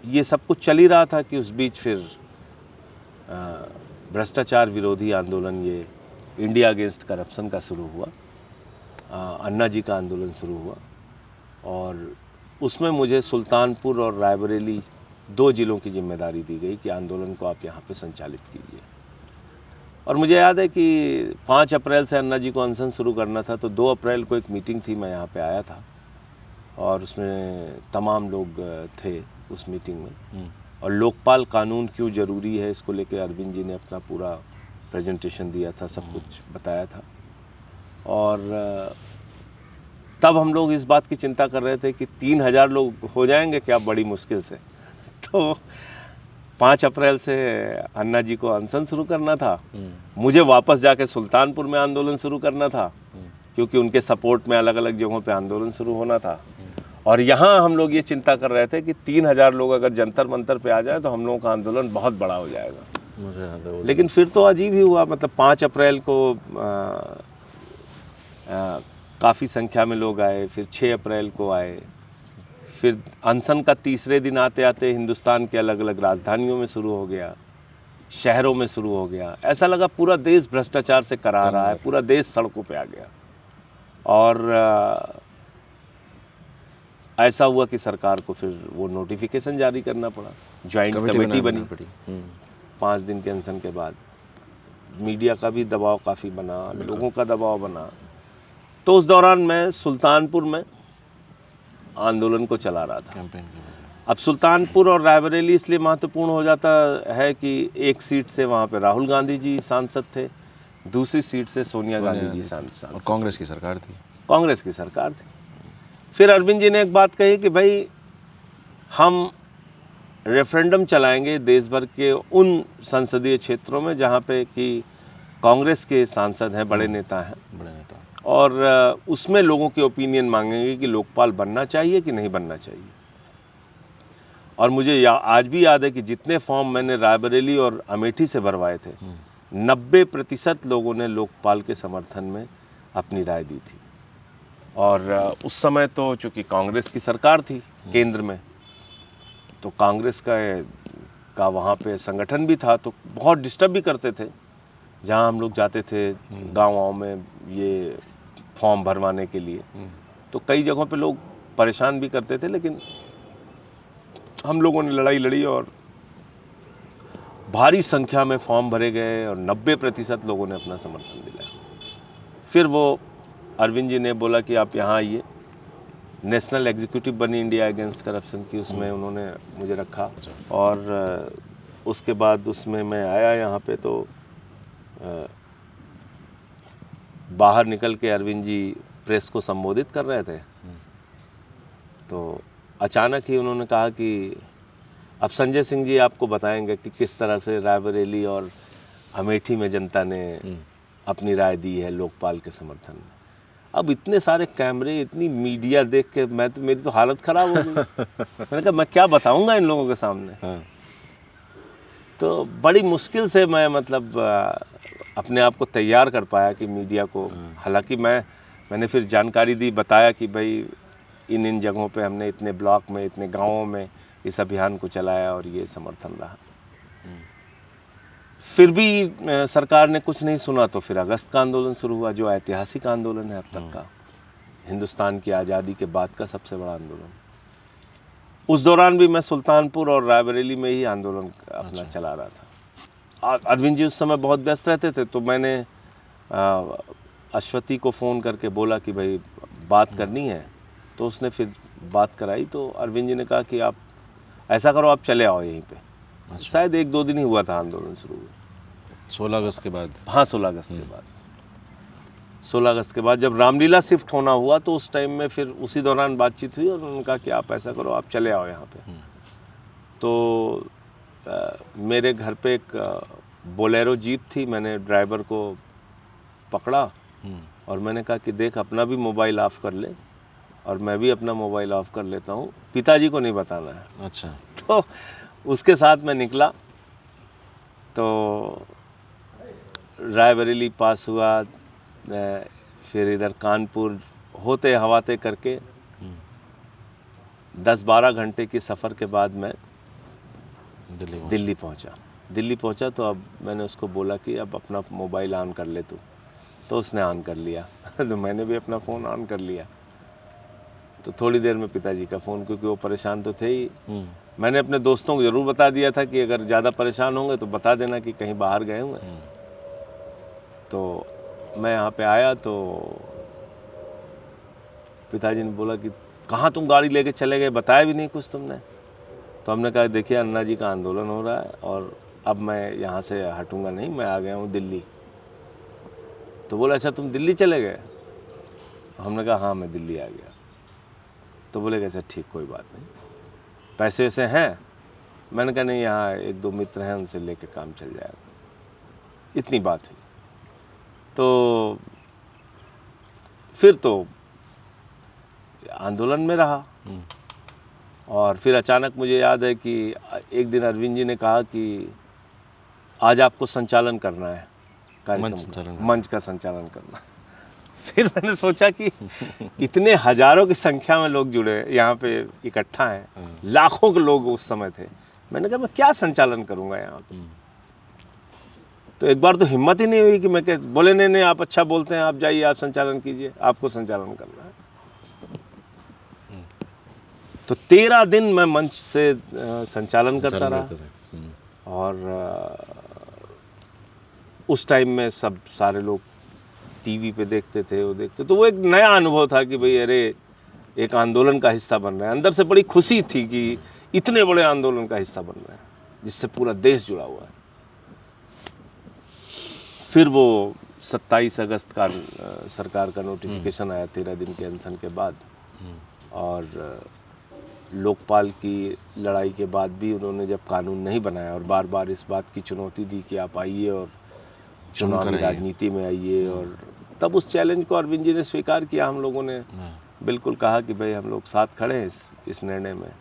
Speaker 1: ये सब कुछ चल ही रहा था कि उस बीच फिर भ्रष्टाचार विरोधी आंदोलन, ये इंडिया अगेंस्ट करप्शन का शुरू हुआ, अन्ना जी का आंदोलन शुरू हुआ। और उसमें मुझे सुल्तानपुर और रायबरेली 2 ज़िलों की जिम्मेदारी दी गई कि आंदोलन को आप यहाँ पे संचालित कीजिए। और मुझे याद है कि 5 अप्रैल से अन्ना जी को अनशन शुरू करना था, तो 2 अप्रैल को एक मीटिंग थी, मैं यहाँ पे आया था और उसमें तमाम लोग थे उस मीटिंग में। और लोकपाल कानून क्यों ज़रूरी है, इसको लेके अरविंद जी ने अपना पूरा प्रेजेंटेशन दिया था, सब कुछ बताया था। और तब हम लोग इस बात की चिंता कर रहे थे कि 3000 लोग हो जाएंगे क्या, बड़ी मुश्किल से। तो 5 अप्रैल से अन्ना जी को अनशन शुरू करना था, मुझे वापस जाके सुल्तानपुर में आंदोलन शुरू करना था, क्योंकि उनके सपोर्ट में अलग अलग जगहों पे आंदोलन शुरू होना था। और यहाँ हम लोग ये चिंता कर रहे थे कि 3000 लोग अगर जंतर मंतर पे आ जाए तो हम लोगों का आंदोलन बहुत बड़ा हो जाएगा।
Speaker 2: मुझे याद है।
Speaker 1: लेकिन फिर तो अजीब ही हुआ, मतलब 5 अप्रैल को काफ़ी संख्या में लोग आए, फिर 6 अप्रैल को आए, फिर अनशन का तीसरे दिन आते आते हिंदुस्तान के अलग अलग राजधानियों में शुरू हो गया, शहरों में शुरू हो गया। ऐसा लगा पूरा देश भ्रष्टाचार से करा रहा है, पूरा देश सड़कों पे आ गया। और ऐसा हुआ कि सरकार को फिर वो नोटिफिकेशन जारी करना पड़ा, ज्वाइंट कमेटी बनी 5 दिन के अनशन के बाद। मीडिया का भी दबाव काफ़ी बना, लोगों का दबाव बना। तो उस दौरान मैं सुल्तानपुर में आंदोलन को चला रहा था। अब सुल्तानपुर और रायबरेली इसलिए महत्वपूर्ण हो जाता है कि एक सीट से वहाँ पे राहुल गांधी जी सांसद थे, दूसरी सीट से सोनिया गांधी जी सांसद।
Speaker 2: और कांग्रेस की सरकार थी।
Speaker 1: कांग्रेस की सरकार थी। फिर अरविंद जी ने एक बात कही कि भाई हम रेफरेंडम चलाएंगे देश भर के उन संसदीय क्षेत्रों में जहाँ पे कि कांग्रेस के सांसद हैं, बड़े नेता हैं, और उसमें लोगों के ओपिनियन मांगेंगे कि लोकपाल बनना चाहिए कि नहीं बनना चाहिए। और मुझे आज भी याद है कि जितने फॉर्म मैंने रायबरेली और अमेठी से भरवाए थे, 90% लोगों ने लोकपाल के समर्थन में अपनी राय दी थी। और उस समय तो चूँकि कांग्रेस की सरकार थी केंद्र में, तो कांग्रेस का वहाँ पे संगठन भी था, तो बहुत डिस्टर्ब भी करते थे। जहाँ हम लोग जाते थे गाँव में ये फॉर्म भरवाने के लिए, तो कई जगहों पे लोग परेशान भी करते थे। लेकिन हम लोगों ने लड़ाई लड़ी और भारी संख्या में फॉर्म भरे गए और 90% लोगों ने अपना समर्थन दिलाया। फिर वो अरविंद जी ने बोला कि आप यहाँ आइए, नेशनल एग्जीक्यूटिव बनी इंडिया अगेंस्ट करप्शन की, उसमें उन्होंने मुझे रखा। और उसके बाद उसमें मैं आया यहाँ पे, तो बाहर निकल के अरविंद जी प्रेस को संबोधित कर रहे थे, तो अचानक ही उन्होंने कहा कि अब संजय सिंह जी आपको बताएंगे कि किस तरह से रायबरेली और अमेठी में जनता ने अपनी राय दी है लोकपाल के समर्थन में। अब इतने सारे कैमरे, इतनी मीडिया देख के मेरी तो हालत ख़राब हो गई। मैंने कहा मैं क्या बताऊंगा इन लोगों के सामने। तो बड़ी मुश्किल से मैं मतलब अपने आप को तैयार कर पाया कि मीडिया को, हालांकि मैंने फिर जानकारी दी, बताया कि भाई इन जगहों पे हमने इतने ब्लॉक में, इतने गांवों में इस अभियान को चलाया और ये समर्थन रहा। फिर भी सरकार ने कुछ नहीं सुना, तो फिर अगस्त का आंदोलन शुरू हुआ, जो ऐतिहासिक आंदोलन है अब तक का, हिंदुस्तान की आज़ादी के बाद का सबसे बड़ा आंदोलन। उस दौरान भी मैं सुल्तानपुर और रायबरेली में ही आंदोलन अपना चला रहा था। अरविंद जी उस समय बहुत व्यस्त रहते थे, तो मैंने अश्वती को फ़ोन करके बोला कि भाई बात करनी है, तो उसने फिर बात कराई। तो अरविंद जी ने कहा कि आप ऐसा करो, आप चले आओ यहीं पे। शायद 1-2 दिन ही हुआ था आंदोलन शुरू हुए।
Speaker 2: 16 अगस्त के बाद?
Speaker 1: हाँ, 16 अगस्त के बाद। 16 अगस्त के बाद जब रामलीला शिफ्ट होना हुआ, तो उस टाइम में फिर उसी दौरान बातचीत हुई और उन्होंने कहा कि आप ऐसा करो, आप चले आओ यहाँ पे। तो मेरे घर पे एक बोलेरो जीप थी, मैंने ड्राइवर को पकड़ा और मैंने कहा कि देख, अपना भी मोबाइल ऑफ कर ले और मैं भी अपना मोबाइल ऑफ कर लेता हूँ, पिताजी को नहीं बताना है।
Speaker 2: अच्छा।
Speaker 1: तो उसके साथ मैं निकला, तो रायबरेली पास हुआ, फिर इधर कानपुर होते हवाते करके 10-12 घंटे की सफ़र के बाद मैं दिल्ली पहुंचा। दिल्ली पहुंचा तो अब मैंने उसको बोला कि अब अपना मोबाइल ऑन कर ले तू, तो उसने ऑन कर लिया तो मैंने भी अपना फ़ोन ऑन कर लिया। तो थोड़ी देर में पिताजी का फ़ोन, क्योंकि वो परेशान तो थे ही। मैंने अपने दोस्तों को ज़रूर बता दिया था कि अगर ज़्यादा परेशान होंगे तो बता देना कि कहीं बाहर गए हुए। तो मैं यहाँ पे आया तो पिताजी ने बोला कि कहाँ तुम गाड़ी लेके चले गए, बताया भी नहीं कुछ तुमने। तो हमने कहा देखिए, अन्ना जी का आंदोलन हो रहा है और अब मैं यहाँ से हटूँगा नहीं, मैं आ गया हूँ दिल्ली। तो बोला अच्छा तुम दिल्ली चले गए? हमने कहा हाँ, मैं दिल्ली आ गया। तो बोले अच्छा ठीक, कोई बात नहीं, पैसे वैसे हैं? मैंने कहा नहीं, यहाँ 1-2 मित्र हैं, उनसे लेके काम चल जाएगा। इतनी बात हुई। तो फिर तो आंदोलन में रहा। और फिर अचानक मुझे याद है कि एक दिन अरविंद जी ने कहा कि आज आपको संचालन करना है, मंच का संचालन करना। फिर मैंने सोचा कि इतने हजारों की संख्या में लोग जुड़े यहाँ पे इकट्ठा हैं, लाखों के लोग उस समय थे। मैंने कहा मैं क्या संचालन करूँगा यहाँ पे। तो एक बार तो हिम्मत ही नहीं हुई कि मैं बोले नहीं, आप अच्छा बोलते हैं, आप जाइए, आप संचालन कीजिए, आपको संचालन करना है। तो 13 दिन मैं मंच से संचालन करता रहा। और उस टाइम में सब सारे लोग टीवी पे देखते थे, वो देखते, तो वो एक नया अनुभव था कि भाई अरे एक आंदोलन का हिस्सा बन रहे हैं। अंदर से बड़ी खुशी थी कि इतने बड़े आंदोलन का हिस्सा बन रहे हैं जिससे पूरा देश जुड़ा हुआ है। फिर वो 27 अगस्त का सरकार का नोटिफिकेशन आया 13 दिन के अनशन के बाद। और लोकपाल की लड़ाई के बाद भी उन्होंने जब कानून नहीं बनाया और बार बार इस बात की चुनौती दी कि आप आइए और चुनावी राजनीति में आइए, और तब उस चैलेंज को अरविंद जी ने स्वीकार किया। हम लोगों ने बिल्कुल कहा कि भाई हम लोग साथ खड़े हैं इस निर्णय में,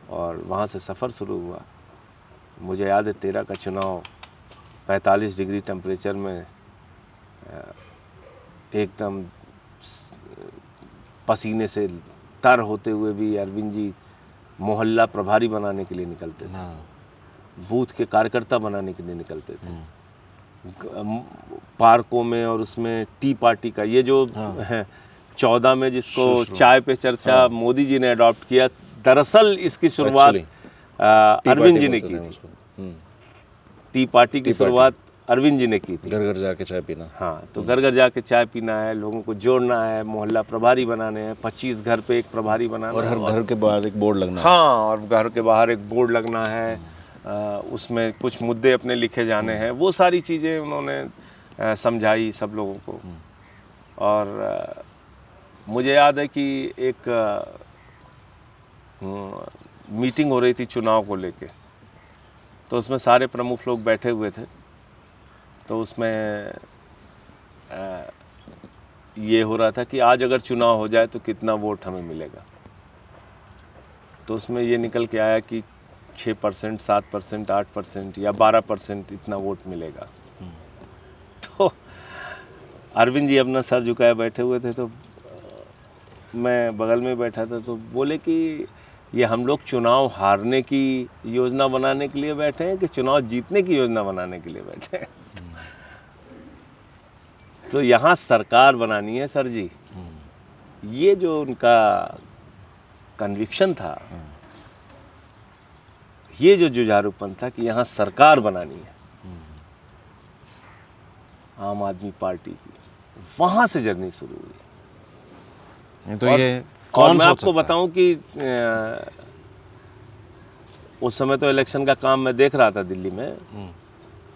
Speaker 1: और वहाँ से सफ़र शुरू हुआ। मुझे याद है 13 का चुनाव 45 डिग्री टेम्परेचर में एकदम पसीने से तर होते हुए भी अरविंद जी मोहल्ला प्रभारी बनाने के लिए निकलते थे, बूथ के कार्यकर्ता बनाने के लिए निकलते थे पार्कों में। और उसमें टी पार्टी का ये जो है 14 में जिसको चाय पे चर्चा मोदी जी ने अडॉप्ट किया, दरअसल इसकी शुरुआत अरविंद जी ने की थी। टी पार्टी की शुरुआत अरविंद जी ने की थी।
Speaker 2: घर घर जाके चाय पीना।
Speaker 1: हाँ, तो घर घर जाके चाय पीना है, लोगों को जोड़ना है, मोहल्ला प्रभारी बनाने हैं, 25 घर पे एक प्रभारी बनाना
Speaker 2: और हर घर के बाहर एक बोर्ड लगना है।
Speaker 1: हाँ, और घर के बाहर एक बोर्ड लगना है, उसमें कुछ मुद्दे अपने लिखे जाने हैं। वो सारी चीज़ें उन्होंने समझाई सब लोगों को। और मुझे याद है कि एक मीटिंग हो रही थी चुनाव को लेके, तो उसमें सारे प्रमुख लोग बैठे हुए थे। तो उसमें ये हो रहा था कि आज अगर चुनाव हो जाए तो कितना वोट हमें मिलेगा। तो उसमें ये निकल के आया कि 6%, 7%, 8% या 12% इतना वोट मिलेगा। तो अरविंद जी अपना सर झुकाए बैठे हुए थे, तो मैं बगल में बैठा था, तो बोले कि ये हम लोग चुनाव हारने की योजना बनाने के लिए बैठे हैं कि चुनाव जीतने की योजना बनाने के लिए बैठे हैं। तो यहाँ सरकार बनानी है सर जी। ये जो उनका कन्विक्शन था, ये जो जुझारूपन था कि यहाँ सरकार बनानी है आम आदमी पार्टी की, वहाँ से जर्नी शुरू हुई।
Speaker 2: तो
Speaker 1: और,
Speaker 2: ये
Speaker 1: और
Speaker 2: कौन
Speaker 1: मैं
Speaker 2: सोच
Speaker 1: आपको
Speaker 2: सकता है?
Speaker 1: बताऊं कि उस समय तो इलेक्शन का काम मैं देख रहा था दिल्ली में,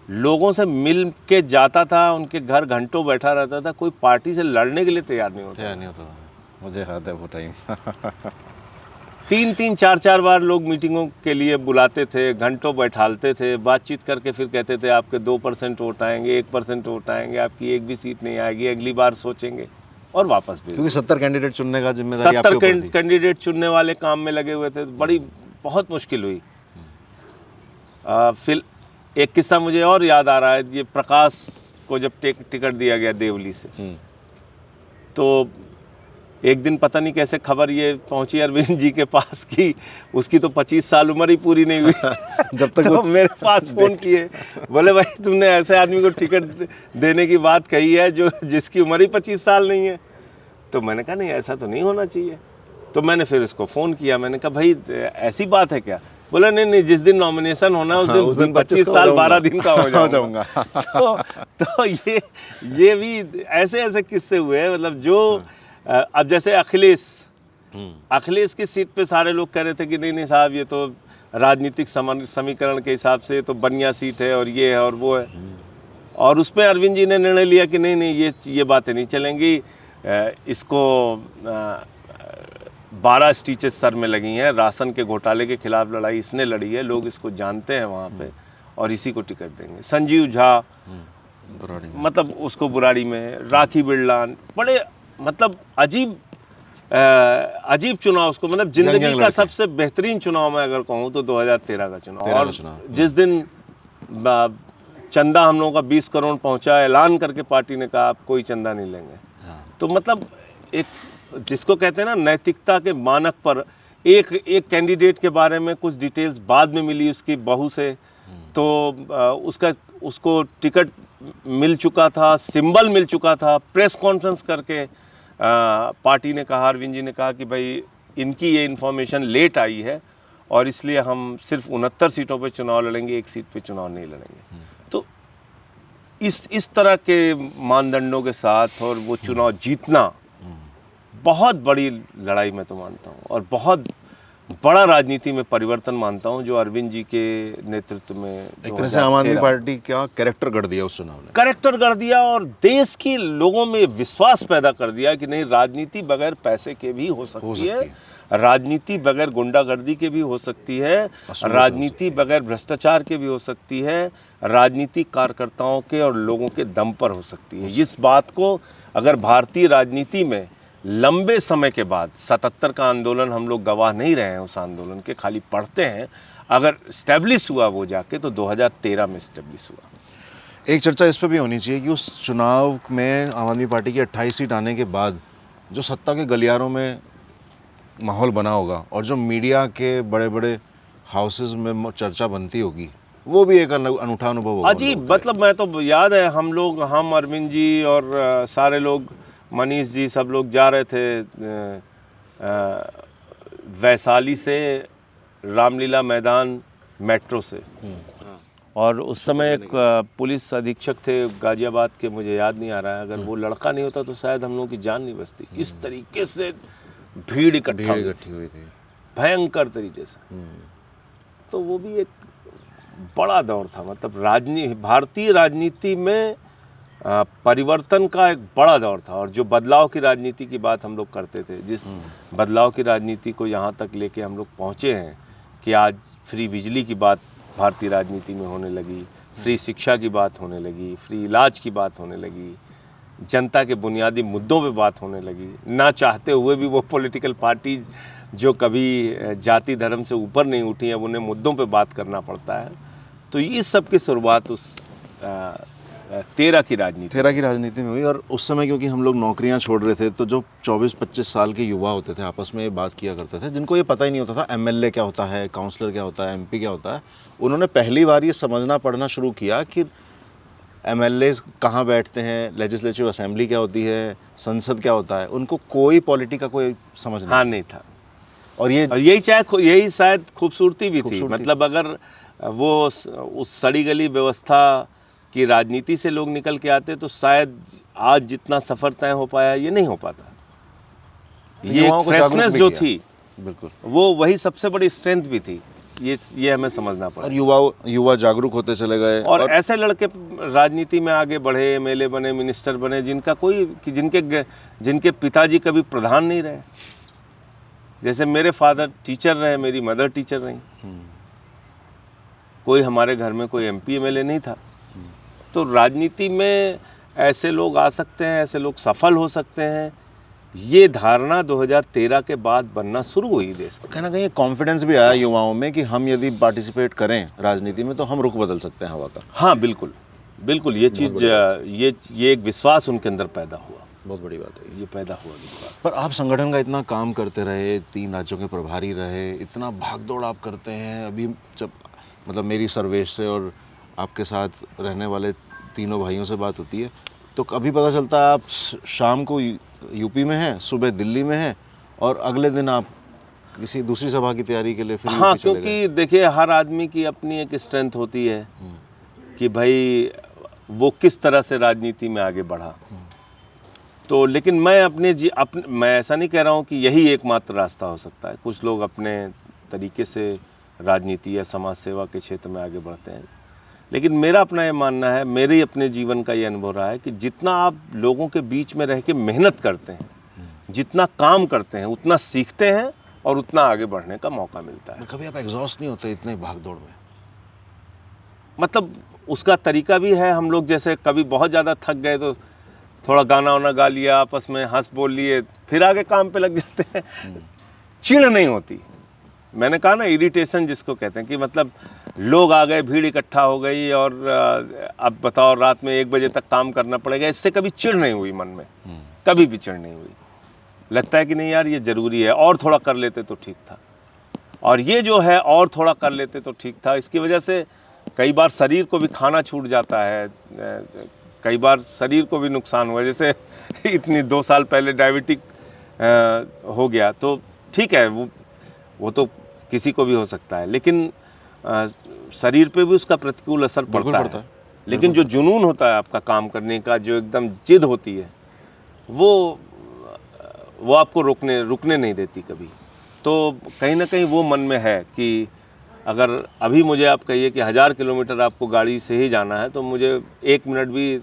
Speaker 1: लोगों से मिल के जाता था, उनके घर घंटों बैठा रहता था, कोई पार्टी से लड़ने के लिए तैयार नहीं होता।
Speaker 2: तैयार नहीं होता, मुझे याद है वो टाइम।
Speaker 1: 3-3, 4-4 बार लोग मीटिंगों के लिए बुलाते थे, घंटों बैठालते थे, बातचीत करके फिर कहते थे आपके 2% वोट आएंगे, 1% वोट आएंगे, आपकी एक भी सीट नहीं आएगी, अगली बार सोचेंगे, और वापस भी।
Speaker 2: क्योंकि 70 कैंडिडेट चुनने का जिम्मेदारी आपके ऊपर
Speaker 1: 70
Speaker 2: थी।
Speaker 1: कैंडिडेट चुनने वाले काम में लगे हुए थे, बहुत मुश्किल हुई। फिर एक किस्सा मुझे और याद आ रहा है, ये प्रकाश को जब टिकट दिया गया देवली से, तो एक दिन पता नहीं कैसे खबर ये पहुंची अरविंद जी के पास कि उसकी तो 25 साल उम्र ही पूरी नहीं हुई।
Speaker 2: जब तक
Speaker 1: तो मेरे पास फ़ोन किए, बोले भाई तुमने ऐसे आदमी को टिकट देने की बात कही है जो जिसकी उम्र ही 25 साल नहीं है। तो मैंने कहा नहीं, ऐसा तो नहीं होना चाहिए। तो मैंने फिर इसको फ़ोन किया, मैंने कहा भाई ऐसी बात है क्या? बोला नहीं, जिस दिन नॉमिनेशन होना है उस दिन 25 साल 12 दिन का हो जाऊंगा। तो ये भी ऐसे किस्से हुए, मतलब जो अब जैसे अखिलेश की सीट पे सारे लोग कह रहे थे कि नहीं साहब, ये तो राजनीतिक समीकरण के हिसाब से तो बढ़िया सीट है और ये है और वो है, और उसमें अरविंद जी ने निर्णय लिया कि नहीं ये बातें नहीं चलेंगी, इसको 12 स्टिचेस सर में लगी हैं, राशन के घोटाले के खिलाफ लड़ाई इसने लड़ी है, लोग इसको जानते हैं वहाँ पे, और इसी को टिकट देंगे। संजीव झा मतलब उसको बुराड़ी में, राखी बिरला, बड़े मतलब अजीब चुनाव उसको, मतलब जिंदगी का सबसे बेहतरीन चुनाव मैं अगर कहूँ तो 2013 का चुनाव। और जिस दिन चंदा हम लोगों का 20 करोड़ पहुंचा, ऐलान करके पार्टी ने कहा आप कोई चंदा नहीं लेंगे। तो मतलब एक जिसको कहते हैं ना नैतिकता के मानक पर, एक कैंडिडेट के बारे में कुछ डिटेल्स बाद में मिली उसकी बहू से, तो उसको टिकट मिल चुका था, सिंबल मिल चुका था, प्रेस कॉन्फ्रेंस करके पार्टी ने कहा, अरविंद जी ने कहा कि भाई इनकी ये इन्फॉर्मेशन लेट आई है और इसलिए हम सिर्फ 69 सीटों पे चुनाव लड़ेंगे, एक सीट पे चुनाव नहीं लड़ेंगे। तो इस तरह के मानदंडों के साथ और वो चुनाव जीतना बहुत बड़ी लड़ाई मैं तो मानता हूँ, और बहुत बड़ा राजनीति में परिवर्तन मानता हूँ जो अरविंद जी के नेतृत्व में
Speaker 2: एक तरह से आम आदमी पार्टी क्या कैरेक्टर गढ़ दिया उस चुनाव ने,
Speaker 1: कैरेक्टर गढ़ दिया, और देश के लोगों में विश्वास पैदा कर दिया कि नहीं, राजनीति बगैर पैसे के भी हो सकती है, राजनीति बगैर गुंडागर्दी के भी हो सकती है, राजनीति बगैर भ्रष्टाचार के भी हो सकती है, राजनीति कार्यकर्ताओं के और लोगों के दम पर हो सकती है। इस बात को अगर भारतीय राजनीति में लंबे समय के बाद, 77 का आंदोलन हम लोग गवाह नहीं रहे हैं उस आंदोलन के, खाली पढ़ते हैं, अगर स्टैब्लिश हुआ वो जाके तो 2013 में स्टैब्लिश हुआ।
Speaker 2: एक चर्चा इस पर भी होनी चाहिए कि उस चुनाव में आम आदमी पार्टी की 28 सीट आने के बाद जो सत्ता के गलियारों में माहौल बना होगा और जो मीडिया के बड़े बड़े हाउसेस में चर्चा बनती होगी, वो भी एक अनूठा अनुभव होगा।
Speaker 1: अजीब, मतलब मैं तो याद है हम अरविंद जी और सारे लोग, मनीष जी, सब लोग जा रहे थे वैशाली से रामलीला मैदान मेट्रो से, और उस समय एक पुलिस अधीक्षक थे गाजियाबाद के, मुझे याद नहीं आ रहा है, अगर वो लड़का नहीं होता तो शायद हम लोगों की जान नहीं बचती। इस तरीके से भीड़ इकट्ठी
Speaker 2: हुई थी,
Speaker 1: भयंकर तरीके से। तो वो भी एक बड़ा दौर था, मतलब भारतीय राजनीति में परिवर्तन का एक बड़ा दौर था, और जो बदलाव की राजनीति की बात हम लोग करते थे, जिस बदलाव की राजनीति को यहाँ तक लेके हम लोग पहुँचे हैं कि आज फ्री बिजली की बात भारतीय राजनीति में होने लगी, फ्री शिक्षा की बात होने लगी, फ्री इलाज की बात होने लगी, जनता के बुनियादी मुद्दों पे बात होने लगी, ना चाहते हुए भी वो पॉलिटिकल पार्टी जो कभी जाति धर्म से ऊपर नहीं उठी, अब उन्हें मुद्दों पे बात करना पड़ता है। तो इस सब की शुरुआत उस 13 की राजनीति
Speaker 2: में हुई। और उस समय क्योंकि हम लोग नौकरियां छोड़ रहे थे, तो जो 24-25 साल के युवा होते थे आपस में ये बात किया करते थे, जिनको ये पता ही नहीं होता था एमएलए क्या होता है, काउंसलर क्या होता है, एमपी क्या होता है। उन्होंने पहली बार ये समझना पढ़ना शुरू किया कि एमएलए कहाँ बैठते हैं, लेजिस्लेटिव असेंबली क्या होती है, संसद क्या होता है। उनको कोई पॉलिटी का कोई समझ
Speaker 1: नहीं था।
Speaker 2: और
Speaker 1: यही शायद खूबसूरती भी थी। मतलब अगर वो उस सड़ी गली व्यवस्था की राजनीति से लोग निकल के आते तो शायद आज जितना सफ़र तय हो पाया ये नहीं हो पाता। ये फ्रेशनेस जो थी,
Speaker 2: बिल्कुल
Speaker 1: वो वही सबसे बड़ी स्ट्रेंथ भी थी। ये हमें समझना पड़ा।
Speaker 2: और युवा जागरूक होते चले गए।
Speaker 1: और ऐसे लड़के राजनीति में आगे बढ़े, एमएलए बने, मिनिस्टर बने, जिनके पिताजी कभी प्रधान नहीं रहे। जैसे मेरे फादर टीचर रहे, मेरी मदर टीचर रही। कोई हमारे घर में कोई एमपी एमएलए नहीं था। तो राजनीति में ऐसे लोग आ सकते हैं, ऐसे लोग सफल हो सकते हैं, ये धारणा 2013 के बाद बनना शुरू हुई देश में।
Speaker 2: कहीं ना कहीं कॉन्फिडेंस भी आया युवाओं में कि हम यदि पार्टिसिपेट करें राजनीति में तो हम रुख बदल सकते हैं हवा का।
Speaker 1: हाँ बिल्कुल बिल्कुल, ये चीज़ ये एक विश्वास उनके अंदर पैदा हुआ।
Speaker 2: बहुत बड़ी बात है,
Speaker 1: ये पैदा हुआ विश्वास।
Speaker 2: पर आप संगठन का इतना काम करते रहे, 3 राज्यों के प्रभारी रहे, इतना भागदौड़ आप करते हैं। अभी जब मतलब मेरी सर्वेश से और आपके साथ रहने वाले तीनों भाइयों से बात होती है तो अभी पता चलता है आप शाम को यूपी में हैं, सुबह दिल्ली में हैं और अगले दिन आप किसी दूसरी सभा की तैयारी के लिए फिर
Speaker 1: हाँ, क्योंकि देखिए हर आदमी की अपनी एक स्ट्रेंथ होती है कि भाई वो किस तरह से राजनीति में आगे बढ़ा। तो लेकिन मैं मैं ऐसा नहीं कह रहा हूँ कि यही एकमात्र रास्ता हो सकता है। कुछ लोग अपने तरीके से राजनीति या समाज सेवा के क्षेत्र में आगे बढ़ते हैं, लेकिन मेरा अपना ये मानना है, मेरे अपने जीवन का ये अनुभव रहा है कि जितना आप लोगों के बीच में रह के मेहनत करते हैं, जितना काम करते हैं, उतना सीखते हैं और उतना आगे बढ़ने का मौका मिलता है।
Speaker 2: कभी आप एग्जॉस्ट नहीं होते इतने भागदौड़ में?
Speaker 1: मतलब उसका तरीका भी है। हम लोग जैसे कभी बहुत ज़्यादा थक गए तो थोड़ा गाना वाना गा लिया, आपस में हंस बोल लिए, फिर आगे काम पे लग जाते हैं। चिढ़ नहीं होती। मैंने कहा ना, इरिटेशन जिसको कहते हैं कि मतलब लोग आ गए, भीड़ इकट्ठा हो गई और अब बताओ रात में 1 बजे तक काम करना पड़ेगा, इससे कभी चिढ़ नहीं हुई मन में, कभी भी चिढ़ नहीं हुई। लगता है कि नहीं यार ये ज़रूरी है, और थोड़ा कर लेते तो ठीक था, और ये जो है और थोड़ा कर लेते तो ठीक था। इसकी वजह से कई बार शरीर को भी खाना छूट जाता है, कई बार शरीर को भी नुकसान हुआ। जैसे इतनी 2 साल पहले डायबिटिक हो गया, तो ठीक है वो तो किसी को भी हो सकता है, लेकिन शरीर पे भी उसका प्रतिकूल असर पड़ता है। लेकिन जो जुनून होता है आपका काम करने का, जो एकदम जिद होती है, वो आपको रुकने नहीं देती कभी। तो कहीं ना कहीं वो मन में है कि अगर अभी मुझे आप कहिए कि 1000 किलोमीटर आपको गाड़ी से ही जाना है, तो मुझे 1 मिनट भी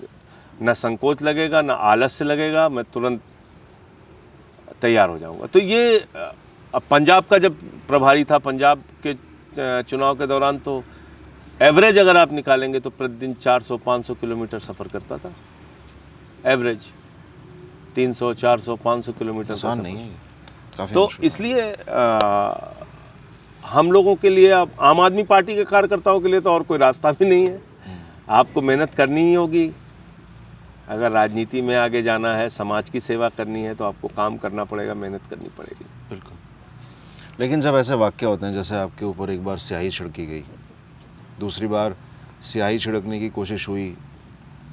Speaker 1: न संकोच लगेगा, न आलस्य लगेगा, मैं तुरंत तैयार हो जाऊंगा। तो ये अब पंजाब का जब प्रभारी था, पंजाब के चुनाव के दौरान, तो एवरेज अगर आप निकालेंगे तो प्रतिदिन 400-500 किलोमीटर सफ़र करता था। एवरेज 300, 400, 500 किलोमीटर
Speaker 2: आसान नहीं है काफ़ी।
Speaker 1: तो इसलिए हम लोगों के लिए, अब आम आदमी पार्टी के कार्यकर्ताओं के लिए तो और कोई रास्ता भी नहीं है। आपको मेहनत करनी ही होगी। अगर राजनीति में आगे जाना है, समाज की सेवा करनी है, तो आपको काम करना पड़ेगा, मेहनत करनी पड़ेगी।
Speaker 2: बिल्कुल। लेकिन जब ऐसे वाक़या होते हैं, जैसे आपके ऊपर एक बार स्याही छिड़की गई, दूसरी बार स्याही छिड़कने की कोशिश हुई,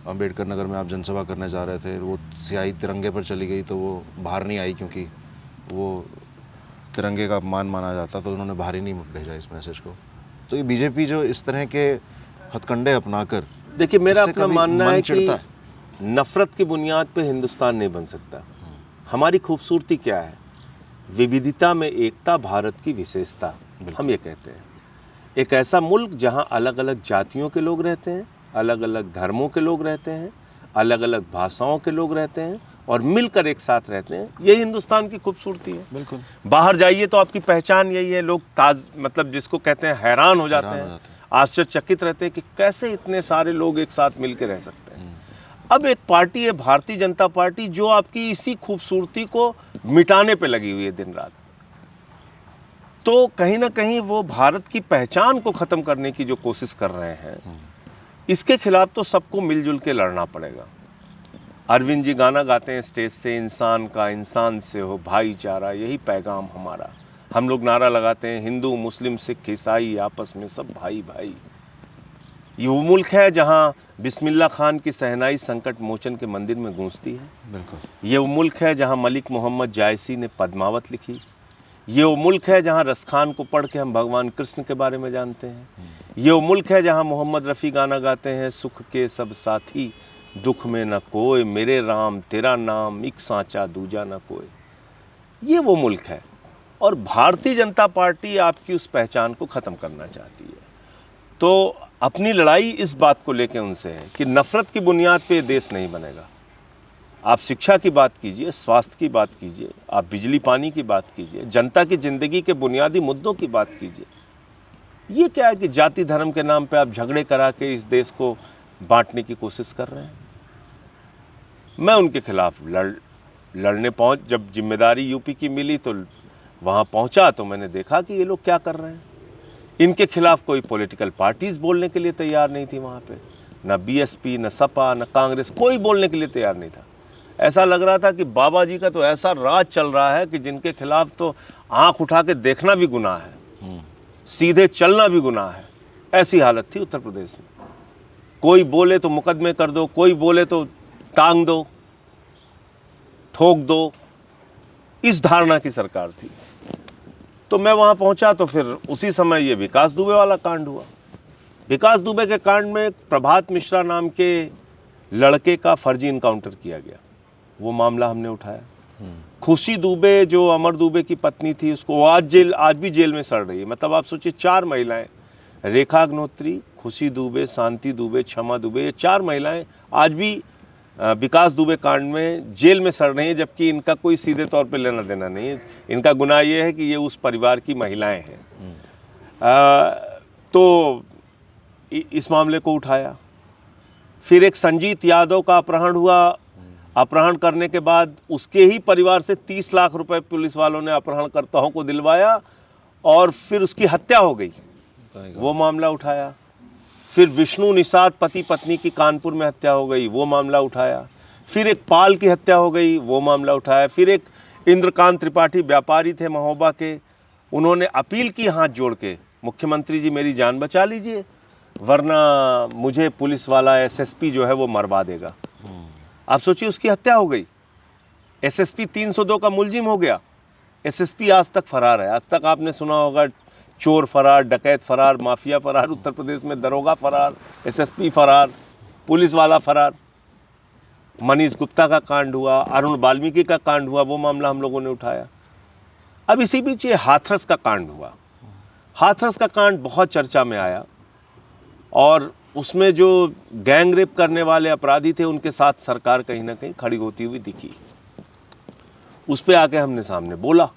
Speaker 2: अम्बेडकर नगर में आप जनसभा करने जा रहे थे, वो स्याही तिरंगे पर चली गई तो वो बाहर नहीं आई, क्योंकि वो तिरंगे का अपमान माना जाता, तो उन्होंने बाहर ही नहीं भेजा इस मैसेज को। तो ये बीजेपी जो इस तरह के हथकंडे अपनाकर,
Speaker 1: देखिए मेरा अपना मानना है कि नफ़रत की बुनियाद पे हिंदुस्तान नहीं बन सकता। हमारी खूबसूरती क्या है? विविधता में एकता, भारत की विशेषता, हम ये कहते हैं। एक ऐसा मुल्क जहाँ अलग अलग जातियों के लोग रहते हैं, अलग अलग धर्मों के लोग रहते हैं, अलग अलग भाषाओं के लोग रहते हैं और मिलकर एक साथ रहते हैं, यही हिंदुस्तान की खूबसूरती है।
Speaker 2: बिल्कुल।
Speaker 1: बाहर जाइए तो आपकी पहचान यही है। लोग मतलब जिसको कहते हैं हैरान हो जाते हैं, आश्चर्यचकित रहते हैं कि कैसे इतने सारे लोग एक साथ मिलकर रह सकते हैं। अब एक पार्टी है भारतीय जनता पार्टी, जो आपकी इसी खूबसूरती को मिटाने पे लगी हुई है दिन रात। तो कहीं ना कहीं वो भारत की पहचान को ख़त्म करने की जो कोशिश कर रहे हैं, इसके खिलाफ तो सबको मिलजुल के लड़ना पड़ेगा। अरविंद जी गाना गाते हैं स्टेज से, इंसान का इंसान से हो भाईचारा, यही पैगाम हमारा। हम लोग नारा लगाते हैं हिंदू मुस्लिम सिख ईसाई आपस में सब भाई भाई। ये वो मुल्क है जहाँ बिस्मिल्लाह खान की सहनाई संकट मोचन के मंदिर में गूंजती है।
Speaker 2: बिल्कुल।
Speaker 1: ये वो मुल्क है जहाँ मलिक मोहम्मद जायसी ने पद्मावत लिखी। ये वो मुल्क है जहाँ रसखान को पढ़ के हम भगवान कृष्ण के बारे में जानते हैं। ये वो मुल्क है जहाँ मोहम्मद रफ़ी गाना गाते हैं, सुख के सब साथी दुख में न कोई, मेरे राम तेरा नाम एक सांचा दूजा न कोई। ये वो मुल्क है और भारतीय जनता पार्टी आपकी उस पहचान को ख़त्म करना चाहती है। तो अपनी लड़ाई इस बात को लेकर उनसे है कि नफ़रत की बुनियाद पे देश नहीं बनेगा। आप शिक्षा की बात कीजिए, स्वास्थ्य की बात कीजिए, आप बिजली पानी की बात कीजिए, जनता की ज़िंदगी के बुनियादी मुद्दों की बात कीजिए। ये क्या है कि जाति धर्म के नाम पे आप झगड़े करा के इस देश को बांटने की कोशिश कर रहे हैं। मैं उनके खिलाफ लड़ने जब जिम्मेदारी यूपी की मिली तो वहाँ पहुँचा तो मैंने देखा कि ये लोग क्या कर रहे हैं। इनके खिलाफ कोई पॉलिटिकल पार्टीज़ बोलने के लिए तैयार नहीं थी वहाँ पे, न बीएसपी, न सपा, न कांग्रेस, कोई बोलने के लिए तैयार नहीं था। ऐसा लग रहा था कि बाबा जी का तो ऐसा राज चल रहा है कि जिनके खिलाफ तो आंख उठा के देखना भी गुनाह है, सीधे चलना भी गुनाह है। ऐसी हालत थी उत्तर प्रदेश में। कोई बोले तो मुकदमे कर दो, कोई बोले तो टांग दो, ठोक दो, इस धारणा की सरकार थी। तो मैं वहाँ पहुँचा तो फिर उसी समय ये विकास दुबे वाला कांड हुआ। विकास दुबे के कांड में प्रभात मिश्रा नाम के लड़के का फर्जी इनकाउंटर किया गया, वो मामला हमने उठाया। खुशी दुबे जो अमर दुबे की पत्नी थी, उसको आज भी जेल में सड़ रही है। मतलब आप सोचिए 4 महिलाएं, रेखा अग्नोत्री, खुशी दुबे, शांति दुबे, क्षमा दुबे, ये 4 महिलाएं आज भी विकास दुबे कांड में जेल में सड़ रही हैं, जबकि इनका कोई सीधे तौर पे लेना देना नहीं है। इनका गुनाह ये है कि ये उस परिवार की महिलाएं हैं। तो इस मामले को उठाया। फिर एक संजीत यादव का अपहरण हुआ। अपहरण करने के बाद उसके ही परिवार से 30 लाख रुपए पुलिस वालों ने अपहरणकर्ताओं को दिलवाया और फिर उसकी हत्या हो गई, वो मामला उठाया। फिर विष्णु निषाद पति पत्नी की कानपुर में हत्या हो गई, वो मामला उठाया। फिर एक पाल की हत्या हो गई, वो मामला उठाया। फिर एक इंद्रकांत त्रिपाठी व्यापारी थे महोबा के, उन्होंने अपील की हाथ जोड़ के, मुख्यमंत्री जी मेरी जान बचा लीजिए वरना मुझे पुलिस वाला एसएसपी जो है वो मरवा देगा। आप सोचिए उसकी हत्या हो गई। एसएसपी 302 का मुलजिम हो गया। एसएसपी आज तक फरार है। आज तक आपने सुना होगा चोर फरार, डकैत फरार, माफिया फरार, उत्तर प्रदेश में दरोगा फरार, एसएसपी फरार, पुलिस वाला फरार। मनीष गुप्ता का कांड हुआ, अरुण वाल्मीकि का कांड हुआ, वो मामला हम लोगों ने उठाया। अब इसी बीच ये हाथरस का कांड हुआ। हाथरस का कांड बहुत चर्चा में आया और उसमें जो गैंग रेप करने वाले अपराधी थे उनके साथ सरकार कहीं ना कहीं खड़ी होती हुई दिखी। उस पे आके हमने सामने बोला।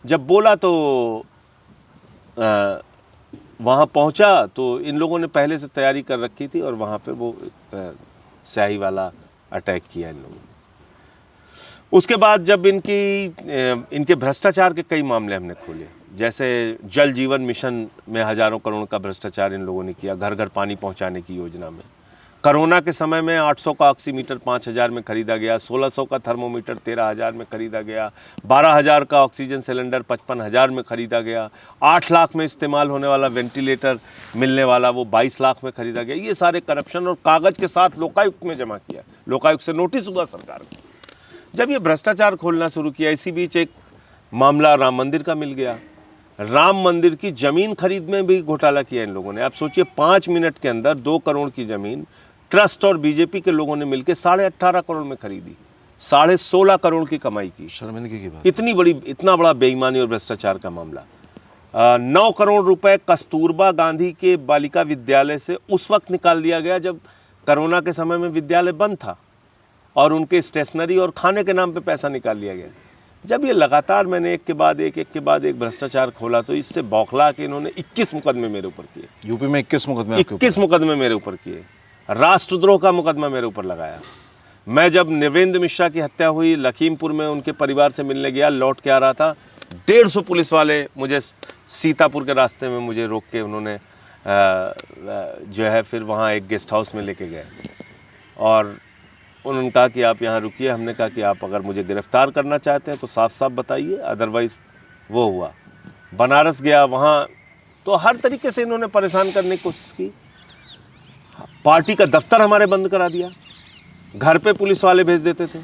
Speaker 1: जब बोला तो वहाँ पहुँचा तो इन लोगों ने पहले से तैयारी कर रखी थी और वहाँ पे वो स्याही वाला अटैक किया इन लोगों ने। उसके बाद जब इनके भ्रष्टाचार के कई मामले हमने खोले, जैसे जल जीवन मिशन में हज़ारों करोड़ का भ्रष्टाचार इन लोगों ने किया, घर घर पानी पहुंचाने की योजना में। कोरोना के समय में 800 का ऑक्सीमीटर 5000 में खरीदा गया, 1600 का थर्मोमीटर 13000 में खरीदा गया, 12000 का ऑक्सीजन सिलेंडर 55000 में खरीदा गया, 8 लाख में इस्तेमाल होने वाला वेंटिलेटर मिलने वाला वो 22 लाख में खरीदा गया। ये सारे करप्शन और कागज़ के साथ लोकायुक्त में जमा किया। लोकायुक्त से नोटिस हुआ सरकार को। जब ये भ्रष्टाचार खोलना शुरू किया, इसी बीच एक मामला राम मंदिर का मिल गया। राम मंदिर की ज़मीन खरीद में भी घोटाला किया इन लोगों ने। आप सोचिए 5 मिनट के अंदर 2 करोड़ की ज़मीन ट्रस्ट और बीजेपी के लोगों ने मिलकर 18.5 करोड़ में खरीदी, 16.5 करोड़ की कमाई की।
Speaker 2: शर्मिंदगी की बात।
Speaker 1: इतना बड़ा बेईमानी और भ्रष्टाचार का मामला। 9 करोड़ रुपए कस्तूरबा गांधी के बालिका विद्यालय से उस वक्त निकाल दिया गया जब कोरोना के समय में विद्यालय बंद था और उनके स्टेशनरी और खाने के नाम पे पैसा निकाल लिया गया। जब ये लगातार मैंने एक के बाद एक भ्रष्टाचार खोला तो इससे बौखला के इन्होंने 21 मुकदमे मेरे ऊपर किए।
Speaker 2: यूपी में 21 मुकदमे
Speaker 1: 21 मुकदमे मेरे ऊपर किए। राष्ट्रद्रोह का मुकदमा मेरे ऊपर लगाया। मैं जब नरेंद्र मिश्रा की हत्या हुई, लखीमपुर में उनके परिवार से मिलने गया, लौट के आ रहा था, 150 पुलिस वाले मुझे सीतापुर के रास्ते में मुझे रोक के उन्होंने जो है फिर वहाँ एक गेस्ट हाउस में लेके गए और उन्होंने कहा कि आप यहाँ रुकिए। हमने कहा कि आप अगर मुझे गिरफ़्तार करना चाहते हैं तो साफ साफ बताइए, अदरवाइज़ वो हुआ। बनारस गया, वहाँ तो हर तरीके से इन्होंने परेशान करने की कोशिश की। पार्टी का दफ्तर हमारे बंद करा दिया, घर पे पुलिस वाले भेज देते थे।